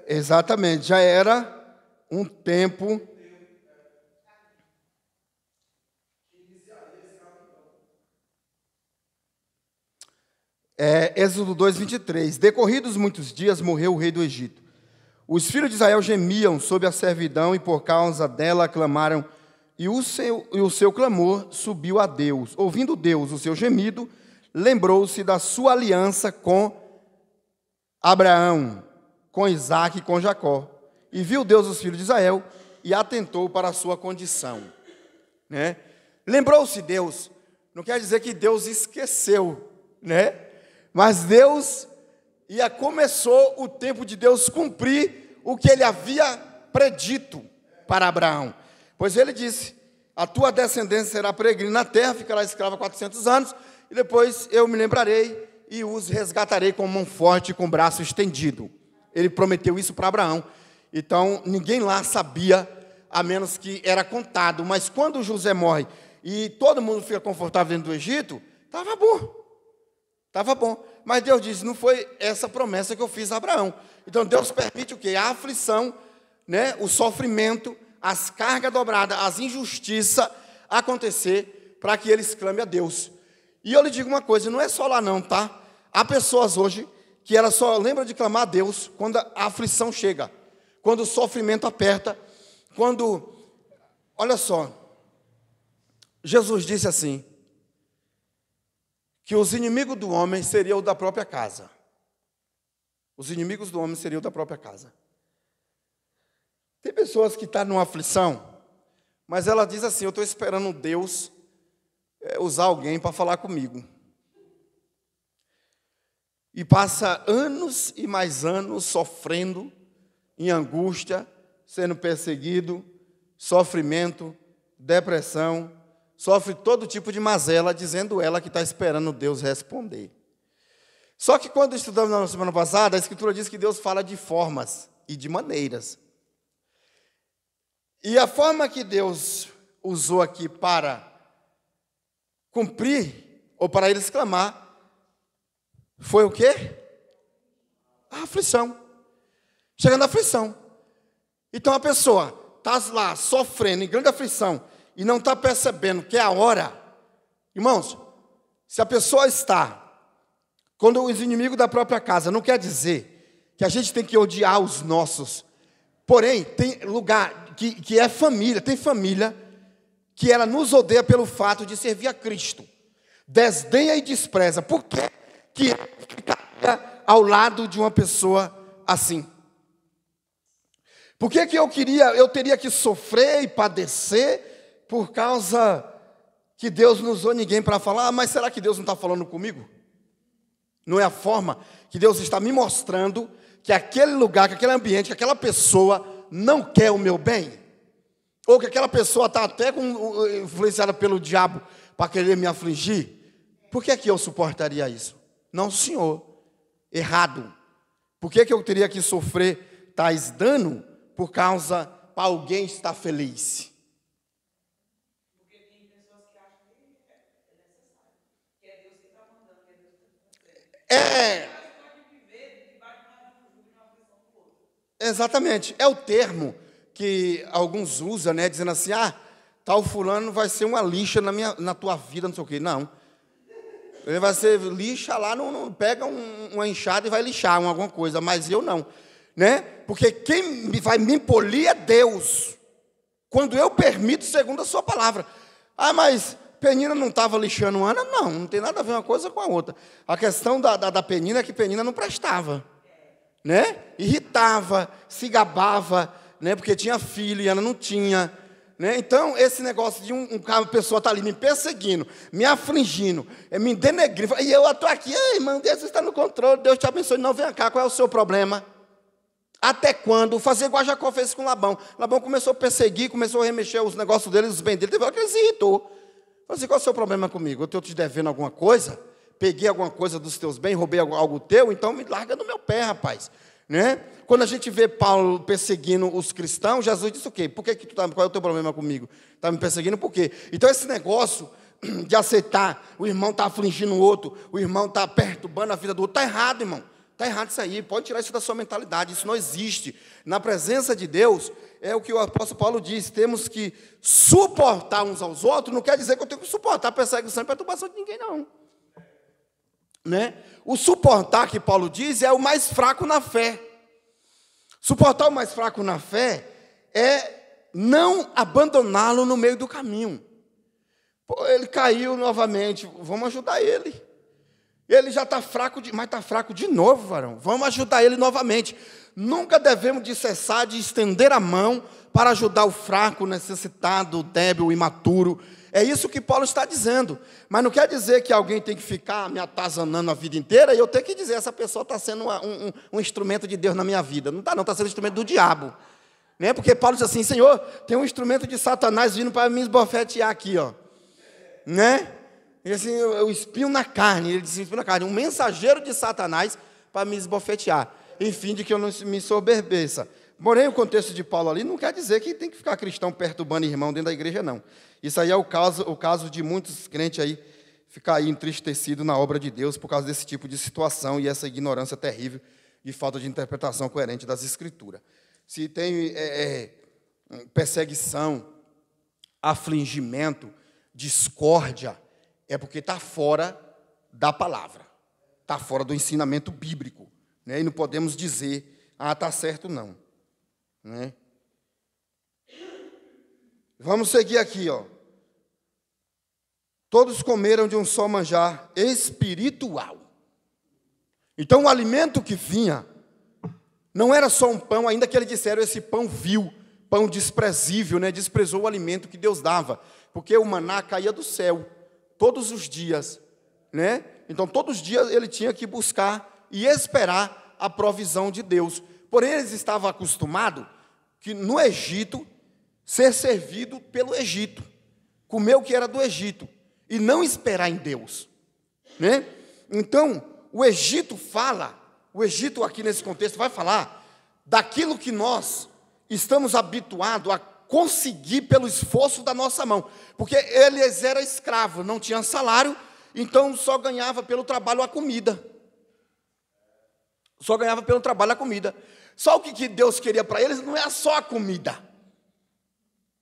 Exatamente, já era um tempo. Êxodo 2:23. Decorridos muitos dias, morreu o rei do Egito. Os filhos de Israel gemiam sob a servidão e por causa dela clamaram, e o seu clamor subiu a Deus. Ouvindo Deus o seu gemido, lembrou-se da sua aliança com Abraão, com Isaque e com Jacó. E viu Deus os filhos de Israel e atentou para a sua condição. Né? Lembrou-se Deus, não quer dizer que Deus esqueceu, né? Mas Deus, começou o tempo de Deus cumprir o que ele havia predito para Abraão. Pois ele disse, a tua descendência será peregrina na terra, ficará escrava 400 anos, e depois eu me lembrarei e os resgatarei com mão forte e com braço estendido. Ele prometeu isso para Abraão. Então, ninguém lá sabia, a menos que era contado. Mas quando José morre e todo mundo fica confortável dentro do Egito, estava bom. Estava bom. Mas Deus disse, não foi essa promessa que eu fiz a Abraão. Então, Deus permite o quê? A aflição, né? O sofrimento, as cargas dobradas, as injustiças acontecer para que eles clamem a Deus. E eu lhe digo uma coisa, não é só lá não, tá? Há pessoas hoje que ela só lembra de clamar a Deus quando a aflição chega, quando o sofrimento aperta, quando... Olha só, Jesus disse assim, que os inimigos do homem seriam o da própria casa. Os inimigos do homem seriam o da própria casa. Tem pessoas que estão numa aflição, mas ela diz assim, eu estou esperando Deus usar alguém para falar comigo. E passa anos e mais anos sofrendo, em angústia, sendo perseguido, sofrimento, depressão, sofre todo tipo de mazela, dizendo ela que está esperando Deus responder. Só que quando estudamos na semana passada, a Escritura diz que Deus fala de formas e de maneiras. E a forma que Deus usou aqui para cumprir, ou para eles clamar, foi o quê? A aflição. Chegando à aflição. Então a pessoa está lá sofrendo em grande aflição e não está percebendo que é a hora. Irmãos, se a pessoa está, quando os inimigos da própria casa, não quer dizer que a gente tem que odiar os nossos. Porém, tem lugar que é família, tem família que ela nos odeia pelo fato de servir a Cristo. Desdenha e despreza. Por quê? Que ficaria ao lado de uma pessoa assim. Por que eu teria que sofrer e padecer por causa que Deus não usou ninguém para falar, mas será que Deus não está falando comigo? Não é a forma que Deus está me mostrando que aquele lugar, que aquele ambiente, que aquela pessoa não quer o meu bem? Ou que aquela pessoa está até influenciada pelo diabo para querer me afligir? Por que eu suportaria isso? Não, senhor, errado. Por que eu teria que sofrer tais danos por causa para alguém estar feliz? Porque tem pessoas que acham que é necessário, que é Deus que está mandando, que é Deus que está fazendo. Exatamente. É o termo que alguns usam, né, dizendo assim, tal fulano vai ser uma lixa na tua vida, não sei o quê. Não. Ele vai ser lixa lá, pega uma enxada e vai lixar alguma coisa, mas eu não, né? Porque quem vai me polir é Deus, quando eu permito segundo a sua palavra. Ah, mas Penina não estava lixando Ana? Não tem nada a ver uma coisa com a outra. A questão da Penina é que Penina não prestava, né? Irritava, se gabava, né? Porque tinha filho e Ana não tinha, né? Então, esse negócio de uma pessoa estar ali me perseguindo, me afligindo, me denegrindo, e eu estou aqui, irmão, Deus está no controle, Deus te abençoe. Não, vem cá, qual é o seu problema? Até quando? Fazer igual Jacó fez com Labão. Labão começou a perseguir, começou a remexer os negócios dele, os bens dele, teve hora que ele se irritou. Falei assim, qual é o seu problema comigo? Eu estou te devendo alguma coisa? Peguei alguma coisa dos teus bens, roubei algo teu, então me larga do meu pé, rapaz. Né? Quando a gente vê Paulo perseguindo os cristãos, Jesus disse o quê? Por que tu tá, qual é o teu problema comigo? Está me perseguindo por quê? Então esse negócio de aceitar, o irmão está afligindo o outro, o irmão está perturbando a vida do outro, está errado, irmão. Está errado isso aí, pode tirar isso da sua mentalidade, isso não existe. Na presença de Deus, é o que o apóstolo Paulo diz, temos que suportar uns aos outros, não quer dizer que eu tenho que suportar perseguição e perturbação de ninguém, não. Né? O suportar que Paulo diz é o mais fraco na fé. Suportar o mais fraco na fé é não abandoná-lo no meio do caminho. Pô, ele caiu novamente, vamos ajudar ele. Ele já está fraco, mas está fraco de novo, varão. Vamos ajudar ele novamente. Nunca devemos de cessar de estender a mão para ajudar o fraco, o necessitado, o débil, o imaturo. É isso que Paulo está dizendo. Mas não quer dizer que alguém tem que ficar me atazanando a vida inteira e eu tenho que dizer, essa pessoa está sendo um instrumento de Deus na minha vida. Não está, não, está sendo um instrumento do diabo. Né? Porque Paulo diz assim, Senhor, tem um instrumento de Satanás vindo para me esbofetear aqui, ó. Né? Ele assim, eu espinho na carne, ele disse, espinho na carne, um mensageiro de Satanás para me esbofetear, enfim, de que eu não me soberbeça. Porém, o contexto de Paulo ali não quer dizer que tem que ficar cristão perturbando irmão dentro da igreja, não. Isso aí é o caso de muitos crentes aí ficar aí entristecido na obra de Deus por causa desse tipo de situação e essa ignorância terrível e falta de interpretação coerente das Escrituras. Se tem perseguição, afligimento, discórdia, é porque está fora da palavra, está fora do ensinamento bíblico, né? E não podemos dizer, está certo, não. Né? Vamos seguir aqui, ó. Todos comeram de um só manjar espiritual. Então, o alimento que vinha não era só um pão, ainda que eles disseram esse pão vil, pão desprezível, né? Desprezou o alimento que Deus dava, porque o maná caía do céu todos os dias, né? Então, todos os dias ele tinha que buscar e esperar a provisão de Deus. Porém, eles estavam acostumados que no Egito, ser servido pelo Egito, comer o que era do Egito, e não esperar em Deus, né? Então, o Egito aqui nesse contexto vai falar daquilo que nós estamos habituados a conseguir pelo esforço da nossa mão, porque eles eram escravos, não tinham salário, então só ganhava pelo trabalho a comida. Só ganhava pelo trabalho a comida. Só o que Deus queria para eles não é só a comida.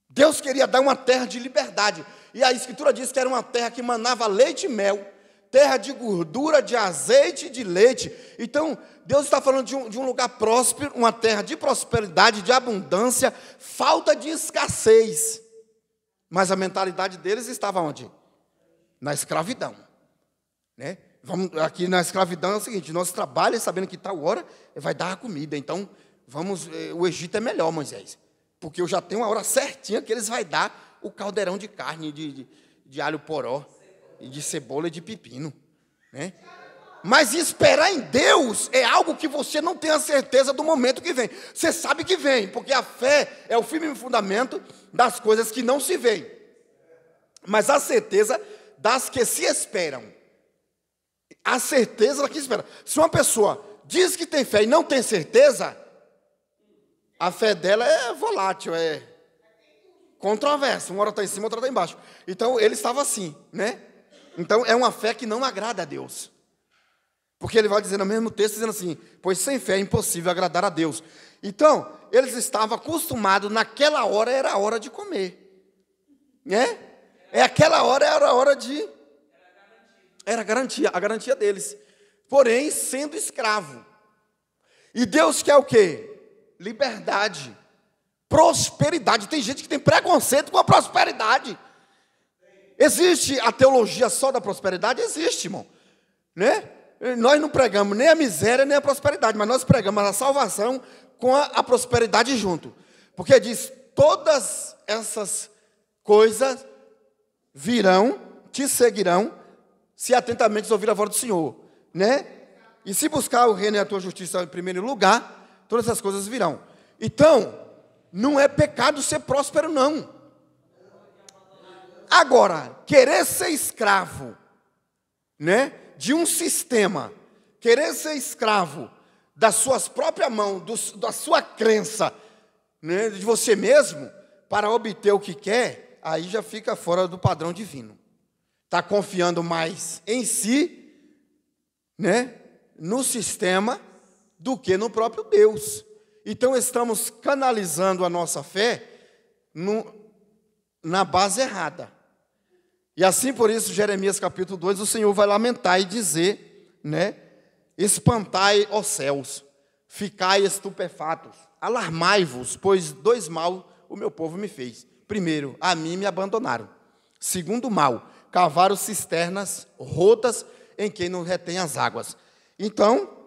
Deus queria dar uma terra de liberdade. E a Escritura diz que era uma terra que manava leite e mel, terra de gordura, de azeite e de leite. Então, Deus está falando de um lugar próspero, uma terra de prosperidade, de abundância, falta de escassez. Mas a mentalidade deles estava onde? Na escravidão. Né? Aqui na escravidão é o seguinte, nós trabalhamos sabendo que tal hora vai dar a comida. Então, o Egito é melhor, Moisés. Porque eu já tenho uma hora certinha que eles vão dar o caldeirão de carne, de alho poró, e de cebola e de pepino. Né? Mas esperar em Deus é algo que você não tem a certeza do momento que vem. Você sabe que vem, porque a fé é o firme fundamento das coisas que não se veem. Mas a certeza das que se esperam. A certeza da que se espera. Se uma pessoa diz que tem fé e não tem certeza, a fé dela é volátil, é controversa. Uma hora está em cima, outra está embaixo. Então, ele estava assim, né? Então, é uma fé que não agrada a Deus. Porque ele vai dizer no mesmo texto, dizendo assim, pois sem fé é impossível agradar a Deus. Então, eles estavam acostumados, naquela hora era a hora de comer. Né? Aquela hora era a hora de... Era a garantia deles. Porém, sendo escravo. E Deus quer o quê? Liberdade, prosperidade. Tem gente que tem preconceito com a prosperidade. Existe a teologia só da prosperidade? Existe, irmão. Né? Nós não pregamos nem a miséria, nem a prosperidade, mas nós pregamos a salvação com a prosperidade junto. Porque diz, todas essas coisas virão, te seguirão, se atentamente ouvir a voz do Senhor. Né? E se buscar o reino e a tua justiça em primeiro lugar, todas essas coisas virão. Então, não é pecado ser próspero, não. Agora, querer ser escravo, né, de um sistema, querer ser escravo das suas próprias mãos, da sua crença, né, de você mesmo, para obter o que quer, aí já fica fora do padrão divino. Está confiando mais em si, né, no sistema, do que no próprio Deus. Então, estamos canalizando a nossa fé na base errada. E assim, por isso, Jeremias capítulo 2, o Senhor vai lamentar e dizer, né, espantai, ó céus, ficai estupefatos, alarmai-vos, pois 2 mal o meu povo me fez. Primeiro, a mim me abandonaram. Segundo mal, cavaram cisternas rotas em quem não retém as águas. Então,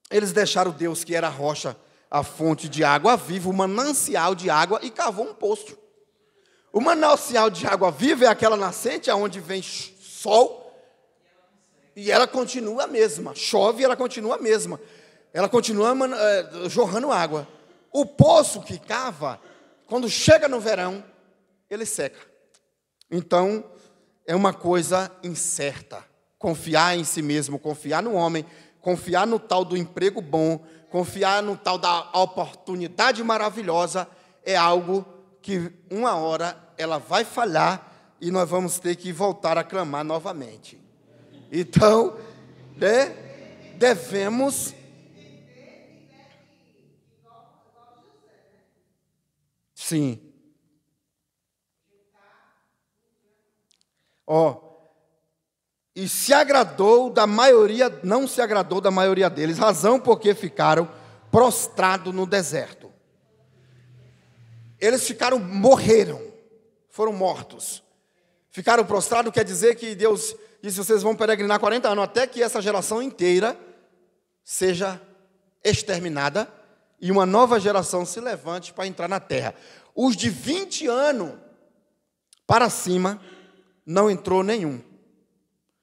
eles deixaram Deus, que era a rocha, a fonte de água viva, o manancial de água, e cavou um poço. O manancial de água viva é aquela nascente onde vem sol e ela continua a mesma. Chove e ela continua a mesma. Ela continua jorrando água. O poço que cava, quando chega no verão, ele seca. Então, é uma coisa incerta. Confiar em si mesmo, confiar no homem, confiar no tal do emprego bom, confiar no tal da oportunidade maravilhosa, é algo que uma hora ela vai falhar e nós vamos ter que voltar a clamar novamente. Então, né, devemos... Sim. E se agradou da maioria, não se agradou da maioria deles, razão porque ficaram prostrados no deserto. Eles morreram, foram mortos. Ficaram prostrados, quer dizer que Deus disse, vocês vão peregrinar 40 anos, até que essa geração inteira seja exterminada e uma nova geração se levante para entrar na terra. Os de 20 anos para cima, não entrou nenhum.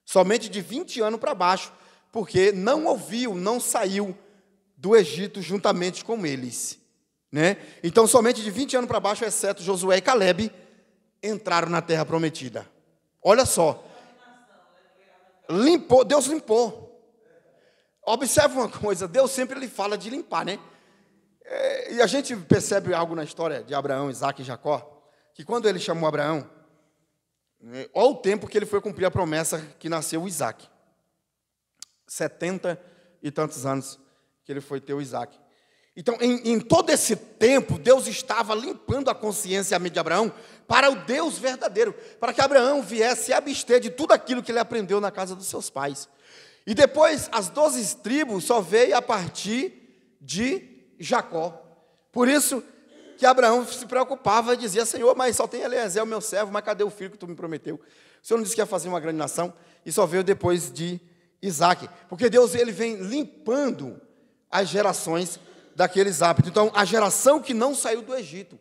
Somente de 20 anos para baixo, porque não ouviu, não saiu do Egito juntamente com eles. Né? Então, somente de 20 anos para baixo, exceto Josué e Caleb, entraram na terra prometida. Olha só. Limpou, Deus limpou. Observe uma coisa, Deus sempre lhe fala de limpar, né? E a gente percebe algo na história de Abraão, Isaque e Jacó, que quando ele chamou Abraão, olha o tempo que ele foi cumprir a promessa que nasceu o Isaque. 70 e tantos anos que ele foi ter o Isaque. Então, em todo esse tempo, Deus estava limpando a consciência e a mente de Abraão para o Deus verdadeiro, para que Abraão viesse a abster de tudo aquilo que ele aprendeu na casa dos seus pais. E depois, as 12 tribos só veio a partir de Jacó. Por isso que Abraão se preocupava e dizia, Senhor, mas só tem Eliezer, o meu servo, mas cadê o filho que tu me prometeu? O Senhor não disse que ia fazer uma grande nação, e só veio depois de Isaque. Porque Deus, ele vem limpando as gerações daqueles hábitos. Então, a geração que não saiu do Egito,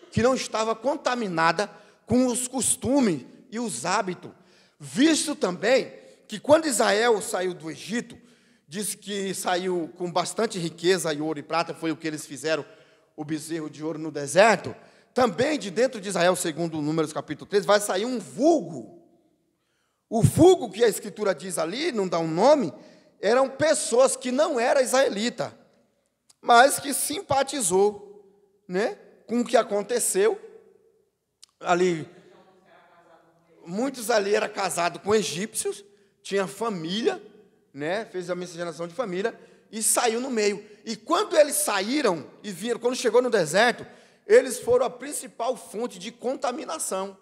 que não estava contaminada com os costumes e os hábitos, visto também que quando Israel saiu do Egito, diz que saiu com bastante riqueza e ouro e prata, foi o que eles fizeram, o bezerro de ouro no deserto, também de dentro de Israel, segundo Números capítulo 13, vai sair um vulgo. O vulgo que a Escritura diz ali, não dá um nome, eram pessoas que não eram israelitas, mas que simpatizou, né, com o que aconteceu ali. Muitos ali eram casados com egípcios, tinha família, né, fez a miscigenação de família e saiu no meio. E quando eles saíram e viram, quando chegou no deserto, eles foram a principal fonte de contaminação,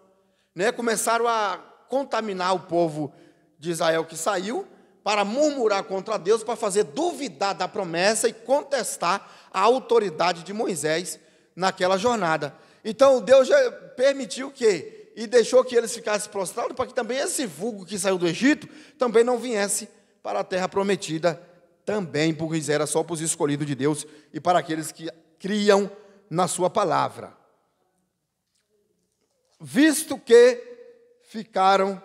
né? Começaram a contaminar o povo de Israel que saiu para murmurar contra Deus, para fazer duvidar da promessa e contestar a autoridade de Moisés naquela jornada. Então, Deus já permitiu que, e deixou que eles ficassem prostrados, para que também esse vulgo que saiu do Egito, também não viesse para a terra prometida, também, porque era só para os escolhidos de Deus e para aqueles que criam na sua palavra. Visto que ficaram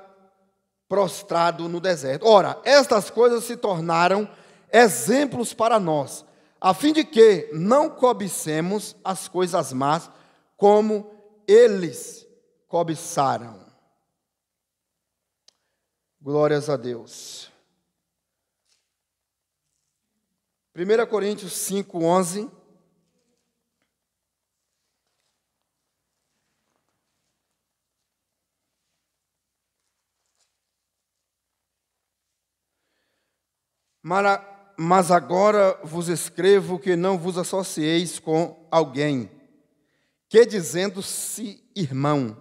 prostrados no deserto. Ora, estas coisas se tornaram exemplos para nós, a fim de que não cobicemos as coisas más como eles cobiçaram. Glórias a Deus. 1 Coríntios 5:11. Mas agora vos escrevo que não vos associeis com alguém que, dizendo-se irmão,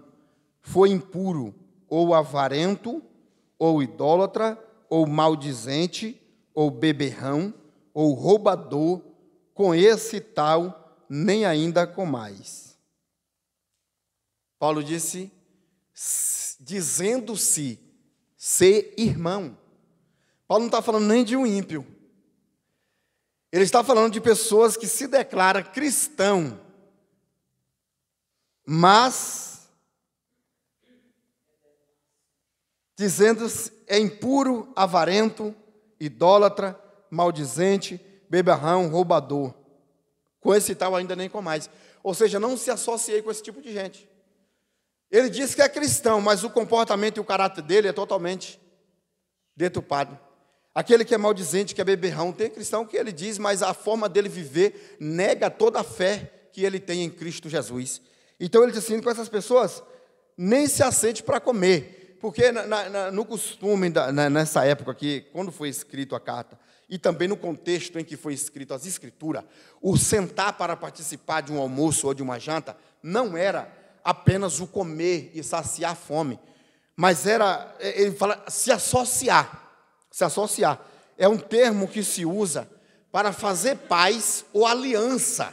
foi impuro, ou avarento, ou idólatra, ou maldizente, ou beberrão, ou roubador, com esse tal, nem ainda com mais. Paulo disse, dizendo-se ser irmão. Paulo não está falando nem de um ímpio. Ele está falando de pessoas que se declaram cristão, mas dizendo é impuro, avarento, idólatra, maldizente, beberrão, roubador. Com esse tal ainda nem com mais. Ou seja, não se associei com esse tipo de gente. Ele diz que é cristão, mas o comportamento e o caráter dele é totalmente deturpado. Aquele que é maldizente, que é beberrão, tem cristão que ele diz, mas a forma dele viver nega toda a fé que ele tem em Cristo Jesus. Então ele diz assim, com essas pessoas, nem se aceite para comer. Porque no costume, nessa época aqui, quando foi escrito a carta, e também no contexto em que foi escrito as escrituras, o sentar para participar de um almoço ou de uma janta, não era apenas o comer e saciar a fome, mas era, ele fala, se associar. Se associar é um termo que se usa para fazer paz ou aliança.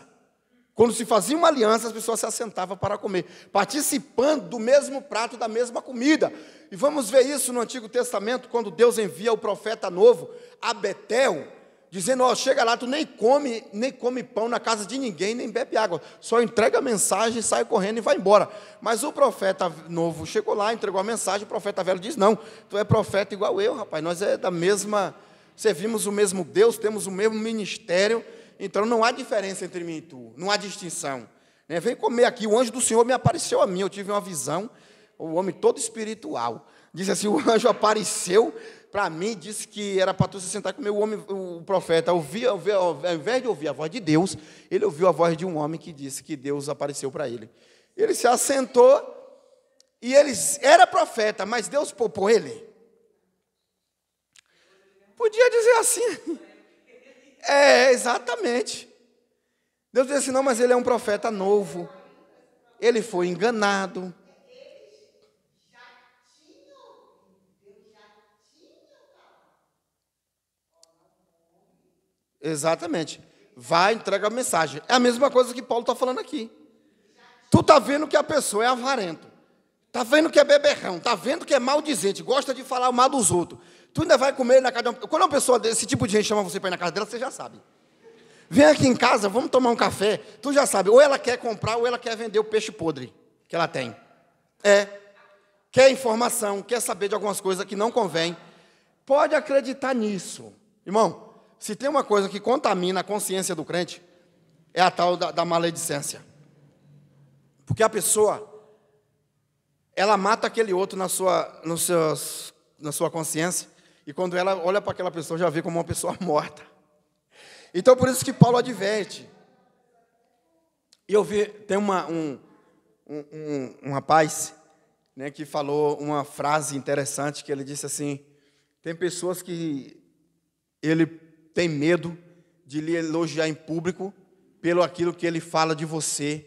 Quando se fazia uma aliança, as pessoas se assentavam para comer, participando do mesmo prato, da mesma comida. E vamos ver isso no Antigo Testamento, quando Deus envia o profeta novo a Betel, dizendo, ó, chega lá, tu nem come pão na casa de ninguém, nem bebe água, só entrega a mensagem, sai correndo e vai embora. Mas o profeta novo chegou lá, entregou a mensagem, o profeta velho diz, não, tu é profeta igual eu, rapaz, nós é da mesma, servimos o mesmo Deus, temos o mesmo ministério, então não há diferença entre mim e tu, não há distinção. Vem comer aqui, o anjo do Senhor me apareceu a mim, eu tive uma visão, o homem todo espiritual, disse assim, o anjo apareceu para mim, disse que era para tu se sentar e comer. O profeta, ao invés de ouvir a voz de Deus, ele ouviu a voz de um homem que disse que Deus apareceu para ele. Ele se assentou e ele era profeta, mas Deus poupou ele. Podia dizer assim. Exatamente. Deus disse assim, não, mas ele é um profeta novo. Ele foi enganado. Exatamente. Vai, entrega a mensagem. É a mesma coisa que Paulo está falando aqui. Tu está vendo que a pessoa é avarento. Está vendo que é beberrão. Está vendo que é maldizente. Gosta de falar o mal dos outros. Tu ainda vai comer na casa de uma... Quando uma pessoa desse tipo de gente chama você para ir na casa dela, você já sabe. Vem aqui em casa, vamos tomar um café. Tu já sabe. Ou ela quer comprar, ou ela quer vender o peixe podre que ela tem. Quer informação, quer saber de algumas coisas que não convém. Pode acreditar nisso. Irmão, se tem uma coisa que contamina a consciência do crente, é a tal da maledicência. Porque a pessoa, ela mata aquele outro na sua consciência, e quando ela olha para aquela pessoa, já vê como uma pessoa morta. Então, por isso que Paulo adverte. E eu vi, tem um rapaz, né, que falou uma frase interessante, que ele disse assim, tem pessoas que ele tem medo de lhe elogiar em público pelo aquilo que ele fala de você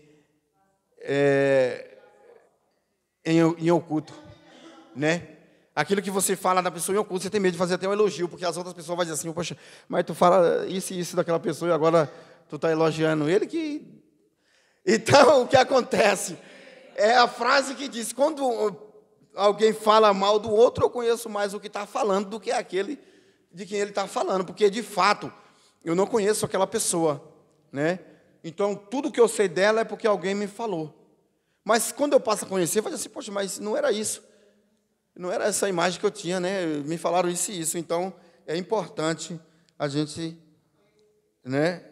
em oculto, né? Aquilo que você fala da pessoa em oculto, você tem medo de fazer até um elogio, porque as outras pessoas vão dizer assim, poxa, mas tu fala isso e isso daquela pessoa e agora tu está elogiando ele que... Então, o que acontece? É a frase que diz, quando alguém fala mal do outro, eu conheço mais o que está falando do que aquele de quem ele está falando, porque, de fato, eu não conheço aquela pessoa, né? Então, tudo que eu sei dela é porque alguém me falou. Mas, quando eu passo a conhecer, eu falo assim, poxa, mas não era isso. Não era essa imagem que eu tinha, né? Me falaram isso e isso. Então, é importante a gente, né,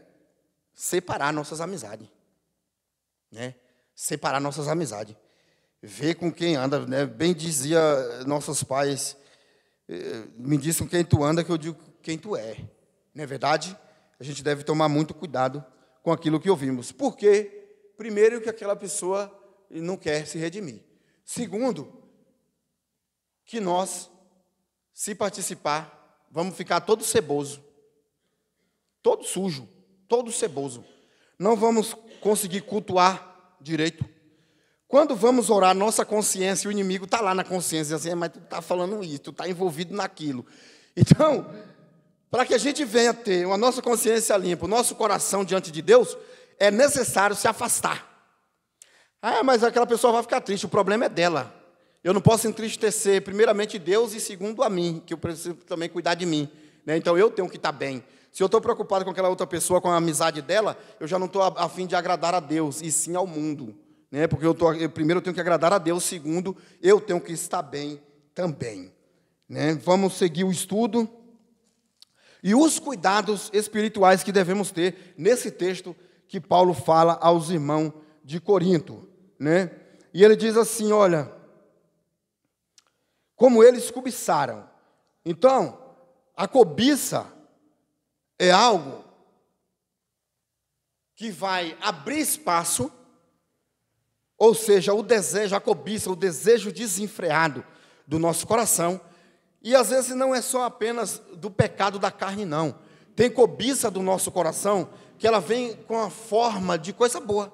separar nossas amizades. Né? Separar nossas amizades. Ver com quem anda. Né? Bem dizia nossos pais, me diz com quem tu anda, que eu digo quem tu é. Não é verdade? A gente deve tomar muito cuidado com aquilo que ouvimos. Porque, primeiro, que aquela pessoa não quer se redimir. Segundo, que nós, se participar, vamos ficar todo ceboso, todo sujo, todo ceboso. Não vamos conseguir cultuar direito. Quando vamos orar, nossa consciência, o inimigo está lá na consciência, assim, mas tu está falando isso, tu está envolvido naquilo. Então, para que a gente venha ter a nossa consciência limpa, o nosso coração diante de Deus, é necessário se afastar. Ah, mas aquela pessoa vai ficar triste, o problema é dela. Eu não posso entristecer, primeiramente, Deus e segundo a mim, que eu preciso também cuidar de mim. Né? Então, eu tenho que estar bem. Se eu estou preocupado com aquela outra pessoa, com a amizade dela, eu já não estou a fim de agradar a Deus, e sim ao mundo. Né? Porque primeiro eu tenho que agradar a Deus, segundo, eu tenho que estar bem também. Né? Vamos seguir o estudo. E os cuidados espirituais que devemos ter nesse texto que Paulo fala aos irmãos de Corinto. Né? E ele diz assim, olha, como eles cobiçaram. Então, a cobiça é algo que vai abrir espaço, ou seja, o desejo, a cobiça, o desejo desenfreado do nosso coração. E às vezes não é só apenas do pecado da carne, não. Tem cobiça do nosso coração que ela vem com a forma de coisa boa.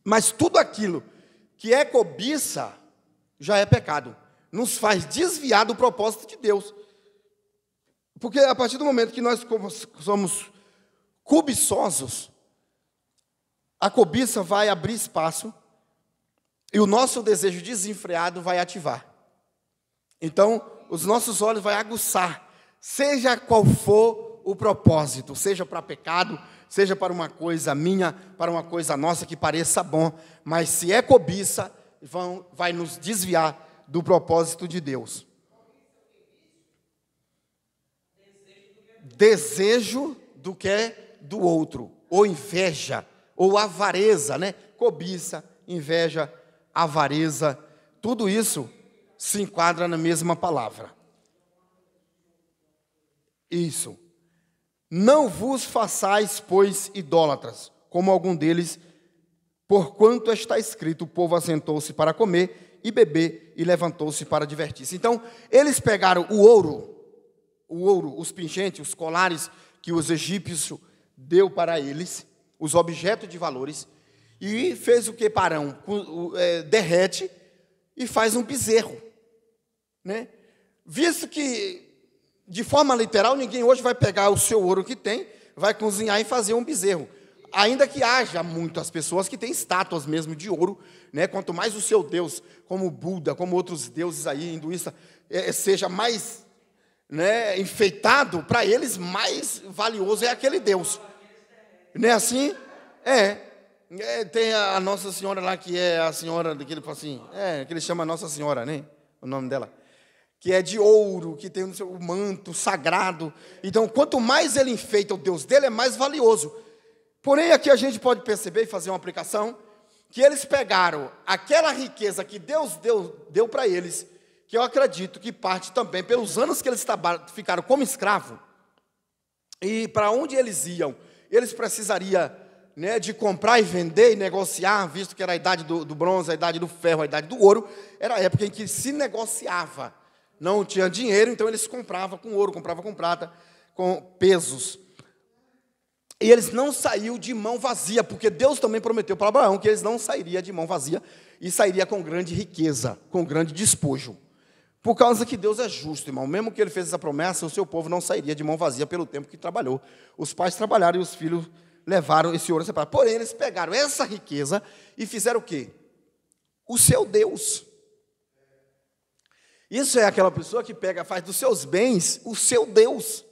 Mas tudo aquilo que é cobiça já é pecado. Nos faz desviar do propósito de Deus. Porque a partir do momento que nós somos cobiçosos, a cobiça vai abrir espaço e o nosso desejo desenfreado vai ativar. Então, os nossos olhos vão aguçar, seja qual for o propósito, seja para pecado, seja para uma coisa minha, para uma coisa nossa que pareça bom, mas se é cobiça, vai nos desviar do propósito de Deus. Desejo do que é do outro, ou inveja, ou avareza, né? Cobiça, inveja, avareza, tudo isso se enquadra na mesma palavra. Isso. Não vos façais, pois, idólatras, como algum deles, porquanto está escrito, o povo assentou-se para comer e beber, e levantou-se para divertir-se. Então, eles pegaram o ouro, os pingentes, os colares que os egípcios deu para eles, os objetos de valores, e fez o que Parão? Derrete e faz um bezerro. Né? Visto que, de forma literal, ninguém hoje vai pegar o seu ouro que tem, vai cozinhar e fazer um bezerro. Ainda que haja muitas pessoas que têm estátuas mesmo de ouro, né? Quanto mais o seu Deus, como Buda, como outros deuses aí, hinduístas, seja mais, né, enfeitado, para eles mais valioso é aquele Deus. Não é assim? Tem a Nossa Senhora lá, que é a senhora, que ele fala assim, que ele chama Nossa Senhora, né? O nome dela. Que é de ouro, que tem o manto sagrado. Então, quanto mais ele enfeita o Deus dele, é mais valioso. Porém, aqui a gente pode perceber e fazer uma aplicação, que eles pegaram aquela riqueza que Deus deu para eles, que eu acredito que parte também pelos anos que eles ficaram como escravo, e para onde eles iam, eles precisariam, né, de comprar e vender e negociar, visto que era a idade do bronze, a idade do ferro, a idade do ouro, era a época em que se negociava. Não tinha dinheiro, então eles compravam com ouro, compravam com prata, com pesos. E eles não saíram de mão vazia, porque Deus também prometeu para Abraão que eles não sairiam de mão vazia e sairia com grande riqueza, com grande despojo. Por causa que Deus é justo, irmão. Mesmo que ele fez essa promessa, o seu povo não sairia de mão vazia pelo tempo que trabalhou. Os pais trabalharam e os filhos levaram esse ouro separado. Porém, eles pegaram essa riqueza e fizeram o quê? O seu Deus. Isso é aquela pessoa que pega, faz dos seus bens o seu Deus.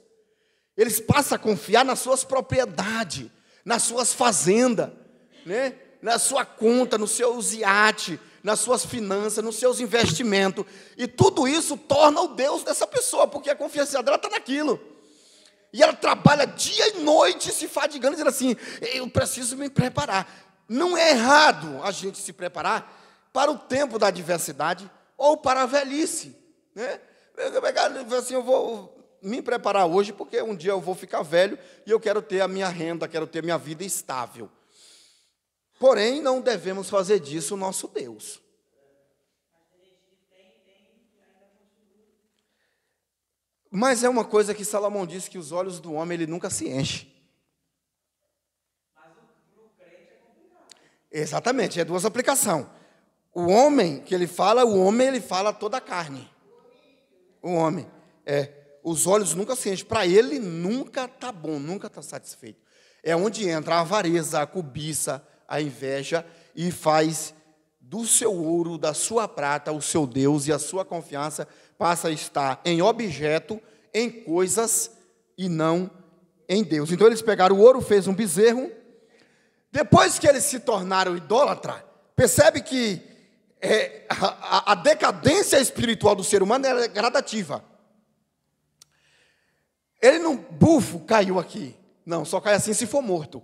Eles passam a confiar nas suas propriedades, nas suas fazendas, né? Na sua conta, nos seus iates, nas suas finanças, nos seus investimentos. E tudo isso torna o Deus dessa pessoa, porque a confiança dela está naquilo. E ela trabalha dia e noite se fadigando, dizendo assim, eu preciso me preparar. Não é errado a gente se preparar para o tempo da adversidade ou para a velhice, né? Assim, eu vou me preparar hoje, porque um dia eu vou ficar velho e eu quero ter a minha renda, quero ter a minha vida estável. Porém, não devemos fazer disso o nosso Deus. Mas é uma coisa que Salomão disse, que os olhos do homem, ele nunca se enche. Exatamente, é duas aplicações. O homem que ele fala, ele fala toda a carne. O homem, os olhos nunca se enchem. Para ele, nunca está bom, nunca está satisfeito. É onde entra a avareza, a cobiça, a inveja, e faz do seu ouro, da sua prata, o seu Deus, e a sua confiança passa a estar em objeto, em coisas, e não em Deus. Então eles pegaram o ouro, fez um bezerro. Depois que eles se tornaram idólatra, percebe que a decadência espiritual do ser humano é gradativa. Ele não, bufo, caiu aqui. Não, só cai assim se for morto.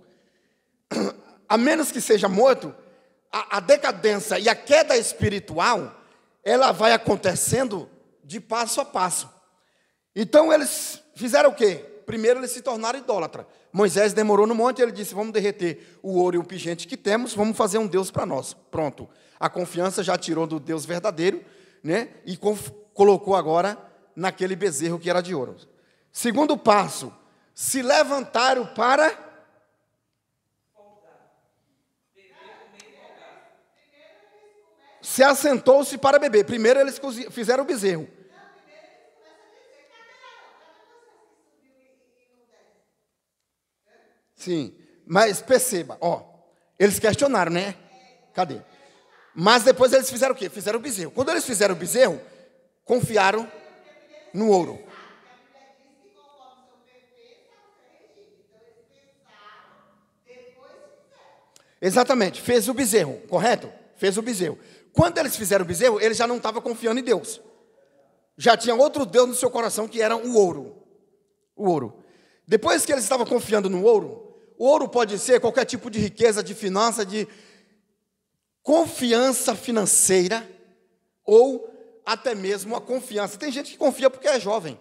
A menos que seja morto, a decadência e a queda espiritual, ela vai acontecendo de passo a passo. Então eles fizeram o quê? Primeiro eles se tornaram idólatras. Moisés demorou no monte, ele disse, vamos derreter o ouro e o pingente que temos, vamos fazer um Deus para nós. Pronto. A confiança já tirou do Deus verdadeiro, né? E colocou agora naquele bezerro que era de ouro. Segundo passo, se levantaram para... Se assentou-se para beber. Primeiro eles fizeram o bezerro. Sim, mas perceba, eles questionaram, né? Cadê? Mas depois eles fizeram o quê? Fizeram o bezerro. Quando eles fizeram o bezerro, confiaram no ouro. Exatamente, fez o bezerro, correto? Fez o bezerro. Quando eles fizeram o bezerro, eles já não estavam confiando em Deus. Já tinha outro Deus no seu coração, que era o ouro. O ouro. Depois que eles estavam confiando no ouro, o ouro pode ser qualquer tipo de riqueza, de finança, de confiança financeira, ou até mesmo a confiança. Tem gente que confia porque é jovem.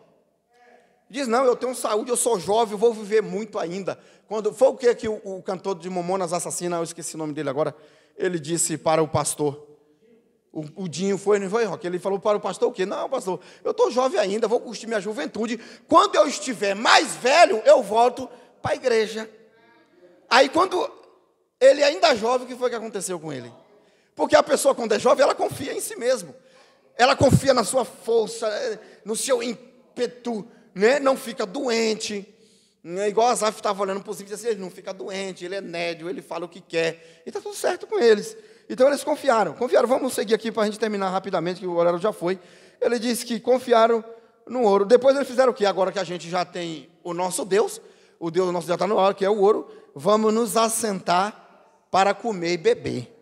Diz, não, eu tenho saúde, eu sou jovem, eu vou viver muito ainda. Quando foi o que o cantor de Mamonas Assassina, eu esqueci o nome dele agora, ele disse para o pastor, o Dinho foi, não foi, Roque? Ele falou para o pastor o quê? Não, pastor, eu estou jovem ainda, vou curtir minha juventude. Quando eu estiver mais velho, eu volto para a igreja. Aí quando ele ainda é jovem, o que foi que aconteceu com ele? Porque a pessoa quando é jovem, ela confia em si mesmo. Ela confia na sua força, no seu ímpeto, né? Não fica doente. Igual Asaf estava olhando para os ímpios, assim, ele não fica doente, ele é nédio, ele fala o que quer. E está tudo certo com eles. Então eles confiaram. Vamos seguir aqui para a gente terminar rapidamente, que o horário já foi. Ele disse que confiaram no ouro. Depois eles fizeram o quê? Agora que a gente já tem o nosso Deus, o Deus nosso já está no ouro, que é o ouro, vamos nos assentar para comer e beber.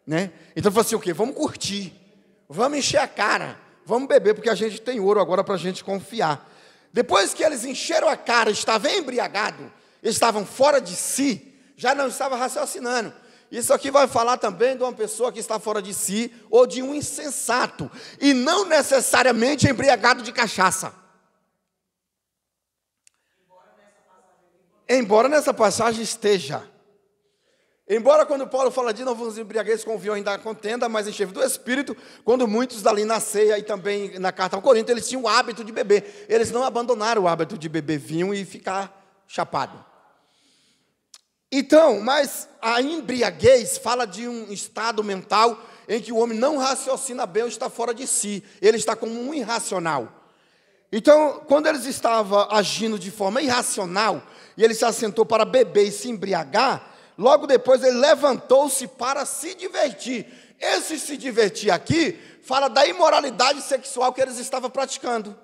Né? Então falou assim, o quê? Vamos curtir, vamos encher a cara, vamos beber, porque a gente tem ouro agora para a gente confiar. Depois que eles encheram a cara, estavam embriagados, estavam fora de si, já não estavam raciocinando. Isso aqui vai falar também de uma pessoa que está fora de si, ou de um insensato, e não necessariamente embriagado de cachaça. Embora nessa passagem esteja. Embora quando Paulo fala de não vos embriagueis com vinho ainda contenda, mas enchei-vos do Espírito, quando muitos dali na ceia e também na carta ao Corinto, eles tinham o hábito de beber. Eles não abandonaram o hábito de beber vinho e ficar chapado. Então, mas a embriaguez fala de um estado mental em que o homem não raciocina bem ou está fora de si. Ele está como um irracional. Então, quando eles estavam agindo de forma irracional, e ele se assentou para beber e se embriagar, logo depois ele levantou-se para se divertir. Esse se divertir aqui fala da imoralidade sexual que eles estavam praticando.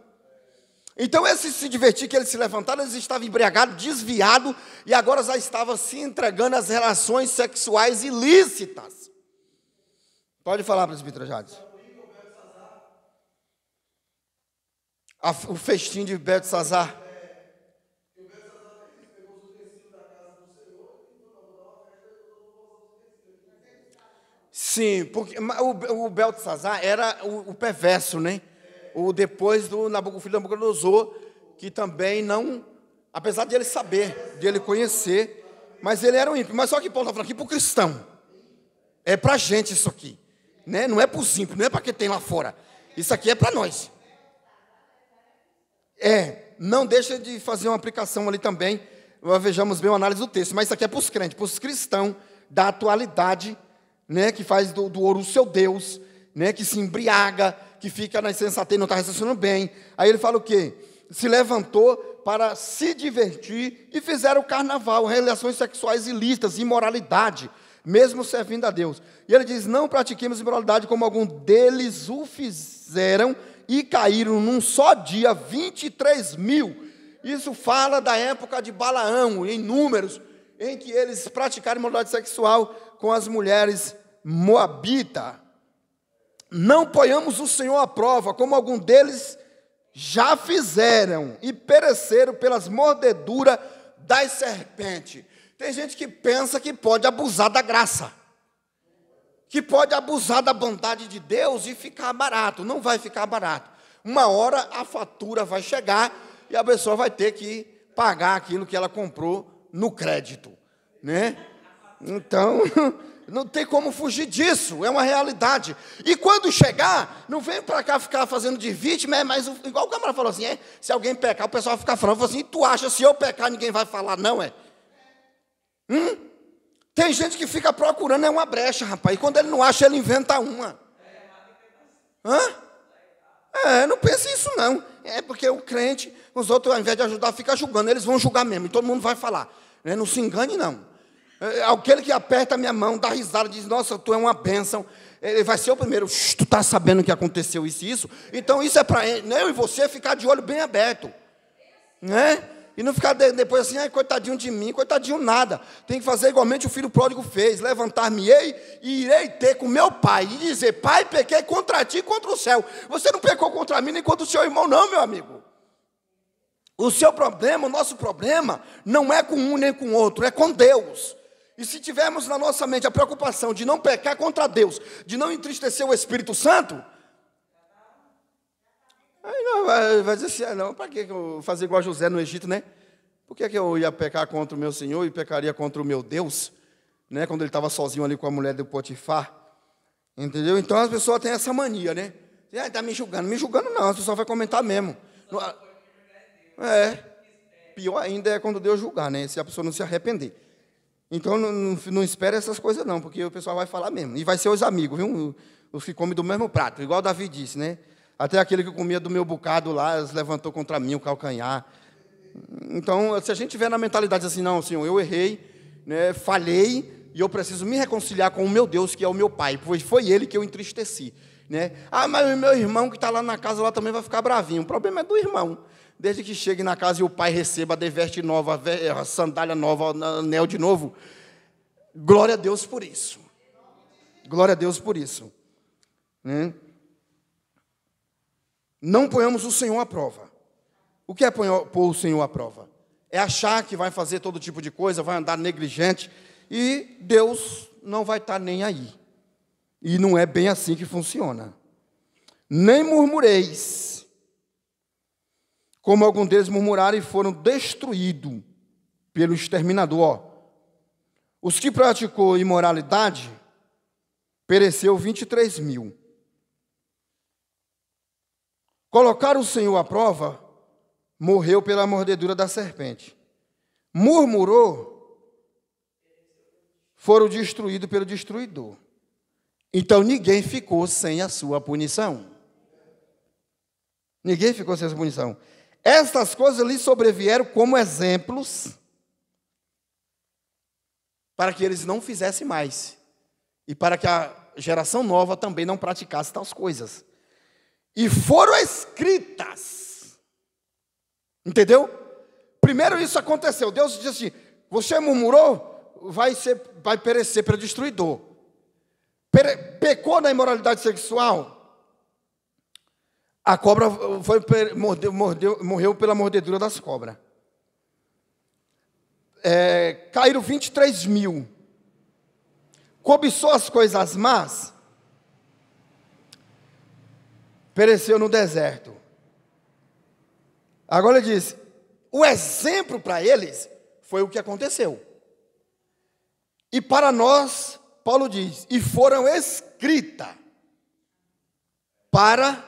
Então, esse se divertir que eles se levantaram, eles estavam embriagados, desviados, e agora já estavam se entregando às relações sexuais ilícitas. Pode falar, presbítero Jades. O festim de Belsazar. Sim, porque o Belsazar era o perverso, né? O depois do filho de Nabucodonosor, que também não, apesar de ele saber, de ele conhecer, mas ele era um ímpio. Mas só que Paulo está falando aqui para o cristão. É para a gente isso aqui, né? Não é para os ímpios, não é para quem tem lá fora. Isso aqui é para nós. Não deixa de fazer uma aplicação ali também. Vejamos bem a análise do texto. Mas isso aqui é para os crentes, para os cristãos da atualidade, né? Que faz do ouro o seu Deus, né? Que se embriaga, que fica na insensatez, não está raciocinando bem. Aí ele fala o quê? Se levantou para se divertir e fizeram o carnaval, relações sexuais ilícitas, imoralidade, mesmo servindo a Deus. E ele diz, não pratiquemos imoralidade como algum deles o fizeram e caíram num só dia 23 mil. Isso fala da época de Balaão, em Números, em que eles praticaram imoralidade sexual com as mulheres moabitas. Não ponhamos o Senhor à prova, como algum deles já fizeram e pereceram pelas mordeduras das serpentes. Tem gente que pensa que pode abusar da graça, que pode abusar da bondade de Deus e ficar barato. Não vai ficar barato. Uma hora a fatura vai chegar e a pessoa vai ter que pagar aquilo que ela comprou no crédito, né? Então, não tem como fugir disso, é uma realidade. E quando chegar, não vem para cá ficar fazendo de vítima, mas igual o camarada falou assim, se alguém pecar, o pessoal vai ficar falando assim, tu acha, se eu pecar, ninguém vai falar, não é? Tem gente que fica procurando uma brecha, rapaz, e quando ele não acha, ele inventa uma. Não pense isso não. É porque o crente, os outros, ao invés de ajudar, fica julgando, eles vão julgar mesmo, e todo mundo vai falar. Não se engane, não. Aquele que aperta a minha mão, dá risada, diz, nossa, tu é uma bênção, ele vai ser o primeiro, tu está sabendo que aconteceu isso e isso, então isso é para eu e você ficar de olho bem aberto, né? E não ficar depois assim, coitadinho de mim, coitadinho nada, tem que fazer igualmente o filho pródigo fez, levantar-me-ei e irei ter com meu pai, e dizer, pai, pequei contra ti e contra o céu, você não pecou contra mim nem contra o seu irmão não, meu amigo. O seu problema, o nosso problema, não é com um nem com o outro, é com Deus. E se tivermos na nossa mente a preocupação de não pecar contra Deus, de não entristecer o Espírito Santo, aí não, vai dizer assim, não, para que eu fazer igual a José no Egito, né? Por que eu ia pecar contra o meu Senhor e pecaria contra o meu Deus, né? Quando ele estava sozinho ali com a mulher do Potifar, entendeu? Então as pessoas têm essa mania, né? Está me julgando não, as pessoas vão comentar mesmo. Pior ainda é quando Deus julgar, né? Se a pessoa não se arrepender. Então, não espere essas coisas não, porque o pessoal vai falar mesmo. E vai ser os amigos, viu? Os que comem do mesmo prato, igual Davi disse, né? Até aquele que comia do meu bocado lá, levantou contra mim o calcanhar. Então, se a gente tiver na mentalidade assim, não, Senhor, eu errei, né, falhei, e eu preciso me reconciliar com o meu Deus, que é o meu Pai, pois foi Ele que eu entristeci, né? Mas o meu irmão que está lá na casa lá também vai ficar bravinho. O problema é do irmão. Desde que chegue na casa e o pai receba a veste nova, a sandália nova, anel de novo. Glória a Deus por isso. Glória a Deus por isso. Né? Não ponhamos o Senhor à prova. O que é pôr o Senhor à prova? É achar que vai fazer todo tipo de coisa, vai andar negligente, e Deus não vai estar nem aí. E não é bem assim que funciona. Nem murmureis, como alguns deles murmuraram e foram destruídos pelo exterminador. Os que praticou imoralidade, pereceu 23 mil. Colocaram o Senhor à prova, morreu pela mordedura da serpente. Murmurou, foram destruídos pelo destruidor. Então ninguém ficou sem a sua punição. Ninguém ficou sem a sua punição. Estas coisas lhe sobrevieram como exemplos para que eles não fizessem mais. E para que a geração nova também não praticasse tais coisas. E foram escritas. Entendeu? Primeiro isso aconteceu. Deus disse assim: você murmurou, vai perecer pelo destruidor. Pecou na imoralidade sexual, a cobra morreu pela mordedura das cobras. Caíram 23 mil. Cobiçou as coisas más, pereceu no deserto. Agora ele diz, o exemplo para eles foi o que aconteceu. E para nós, Paulo diz, e foram escritas para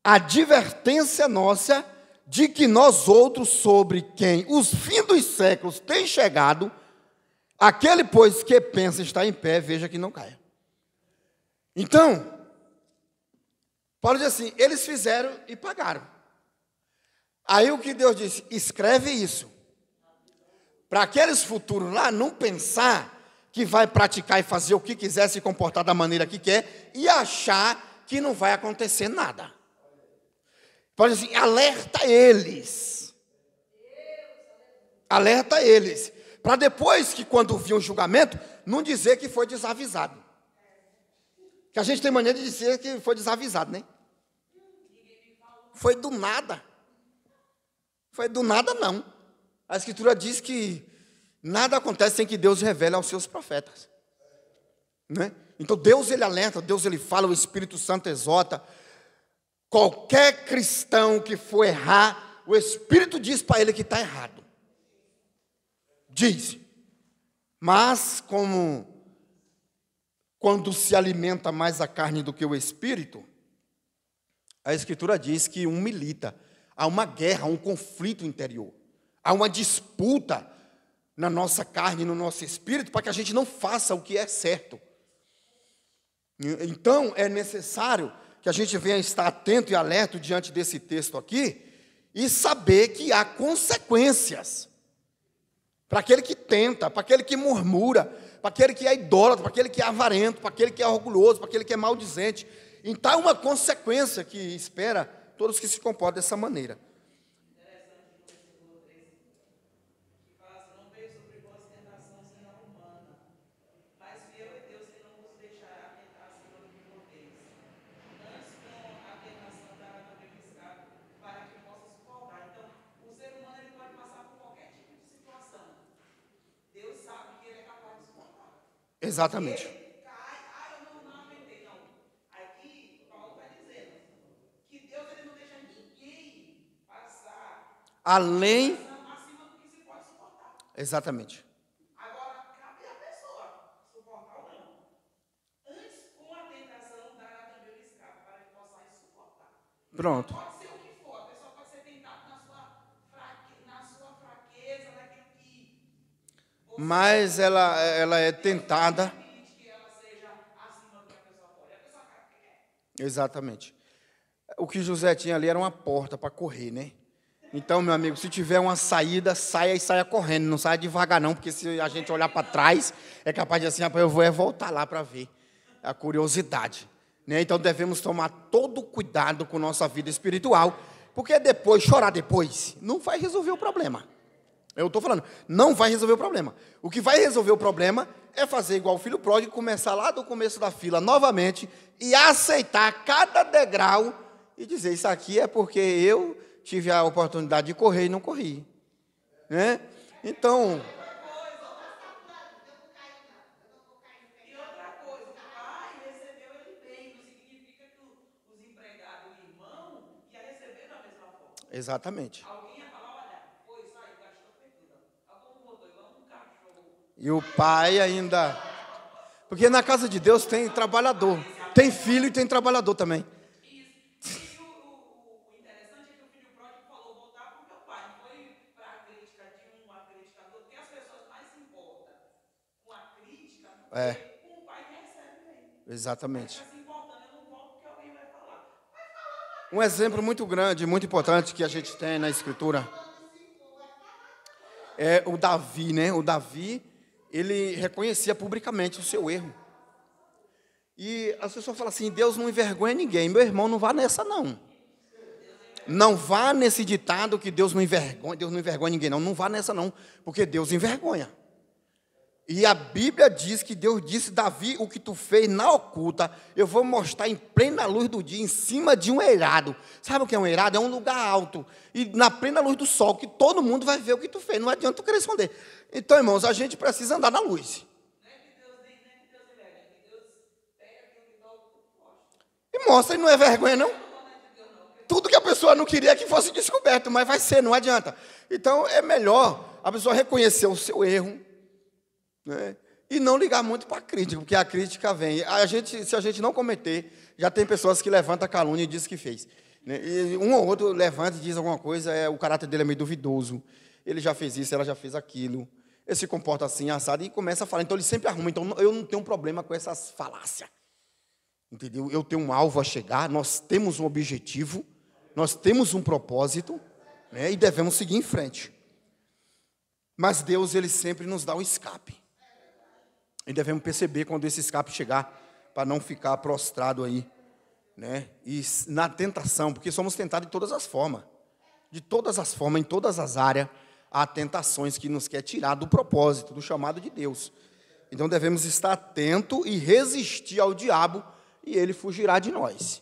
a advertência nossa de que nós outros, sobre quem os fins dos séculos têm chegado, aquele, pois, que pensa estar em pé, veja que não caia. Então, Paulo diz assim, eles fizeram e pagaram. Aí o que Deus disse, escreve isso. Para aqueles futuros lá não pensar que vai praticar e fazer o que quiser, se comportar da maneira que quer, e achar que não vai acontecer nada. Pode dizer assim, alerta eles. Alerta eles. Para depois que quando vir o julgamento, não dizer que foi desavisado. Que a gente tem mania de dizer que foi desavisado, né? Foi do nada. Foi do nada não. A Escritura diz que nada acontece sem que Deus revele aos seus profetas. Né? Então Deus ele alerta, Deus ele fala, o Espírito Santo exorta. Qualquer cristão que for errar, o Espírito diz para ele que está errado. Diz. Mas como quando se alimenta mais a carne do que o Espírito, a Escritura diz que milita. Há uma guerra, um conflito interior. Há uma disputa na nossa carne, no nosso espírito, para que a gente não faça o que é certo. Então, é necessário que a gente venha estar atento e alerta diante desse texto aqui e saber que há consequências para aquele que tenta, para aquele que murmura, para aquele que é idólatra, para aquele que é avarento, para aquele que é orgulhoso, para aquele que é maldizente. Então, há uma consequência que espera todos que se comportam dessa maneira. Exatamente. Eu não aguentei, não. Aqui, Paulo está dizendo que Deus ele não deixa ninguém passar além. Acima do que se pode suportar. Exatamente. Agora, cabe a pessoa suportar ou não. Antes, com a tentação, dará também o escape para que possais suportar. Pronto. Pode ser o que for, a pessoa pode ser tentada na sua fraqueza, naquilo que. Mas ela é tentada. Exatamente. O que José tinha ali era uma porta para correr, né? Então, meu amigo, se tiver uma saída, saia e saia correndo. Não saia devagar, não, porque se a gente olhar para trás, é capaz de assim, rapaz, eu vou voltar lá para ver. A curiosidade. Né? Então, devemos tomar todo cuidado com nossa vida espiritual, porque depois, chorar depois, não vai resolver o problema. Eu estou falando, não vai resolver o problema. O que vai resolver o problema é fazer igual o filho pródigo, começar lá do começo da fila novamente e aceitar cada degrau e dizer, isso aqui é porque eu tive a oportunidade de correr e não corri. Né? Então... E outra coisa, o pai recebeu ele bem, não significa que os empregados, o irmão, ia receber da mesma forma. Exatamente. Alguém ia falar, olha, foi, sai, gastou fetura. Algum motor, igual um cachorro. E o pai ainda... Porque na casa de Deus tem trabalhador. Tem filho e tem trabalhador também. Isso. E o interessante é que o filho pródigo falou voltar para o meu pai. Não foi para a crítica de um, a crítica do outro. Porque as pessoas mais se importam com a crítica do que com o pai que recebe bem. Exatamente. Está se importando, eu não volto porque alguém vai falar. Um exemplo muito grande, muito importante que a gente tem na Escritura é o Davi, né? O Davi, ele reconhecia publicamente o seu erro. E as pessoas falam assim, Deus não envergonha ninguém. Meu irmão, não vá nessa, não. Não vá nesse ditado que Deus não envergonha ninguém, não. Não vá nessa, não, porque Deus envergonha. E a Bíblia diz que Deus disse, Davi, o que tu fez na oculta, eu vou mostrar em plena luz do dia, em cima de um eirado. Sabe o que é um eirado? É um lugar alto. E na plena luz do sol, que todo mundo vai ver o que tu fez. Não adianta tu querer esconder. Então, irmãos, a gente precisa andar na luz. E mostra, e não é vergonha, não. Tudo que a pessoa não queria que fosse descoberto, mas vai ser, não adianta. Então, é melhor a pessoa reconhecer o seu erro, né? E não ligar muito para a crítica, porque a crítica vem. Se a gente não cometer, já tem pessoas que levantam a calúnia e dizem que fez, né? E um ou outro levanta e diz alguma coisa, o caráter dele é meio duvidoso. Ele já fez isso, ela já fez aquilo. Ele se comporta assim, assado, e começa a falar. Então, ele sempre arruma. Então, eu não tenho problema com essas falácias. Entendeu? Eu tenho um alvo a chegar, nós temos um objetivo, nós temos um propósito, né? E devemos seguir em frente. Mas Deus, ele sempre nos dá um escape. E devemos perceber quando esse escape chegar, para não ficar prostrado aí, né? E na tentação, porque somos tentados de todas as formas. De todas as formas, em todas as áreas, há tentações que nos quer tirar do propósito, do chamado de Deus. Então devemos estar atentos e resistir ao diabo, e ele fugirá de nós,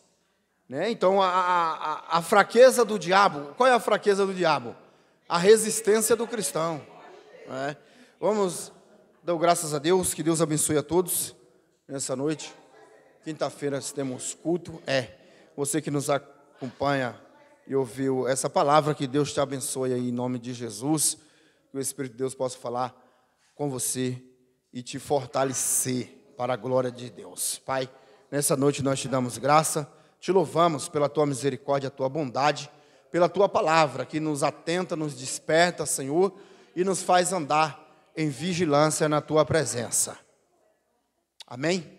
né? Então a fraqueza do diabo, qual é a fraqueza do diabo? A resistência do cristão, né? Vamos dar graças a Deus, que Deus abençoe a todos nessa noite. Quinta-feira temos culto. Você que nos acompanha e ouviu essa palavra, que Deus te abençoe aí, em nome de Jesus, que o Espírito de Deus possa falar com você e te fortalecer para a glória de Deus. Pai, nessa noite nós te damos graça, te louvamos pela tua misericórdia, a tua bondade, pela tua palavra que nos atenta, nos desperta, Senhor, e nos faz andar em vigilância na tua presença. Amém?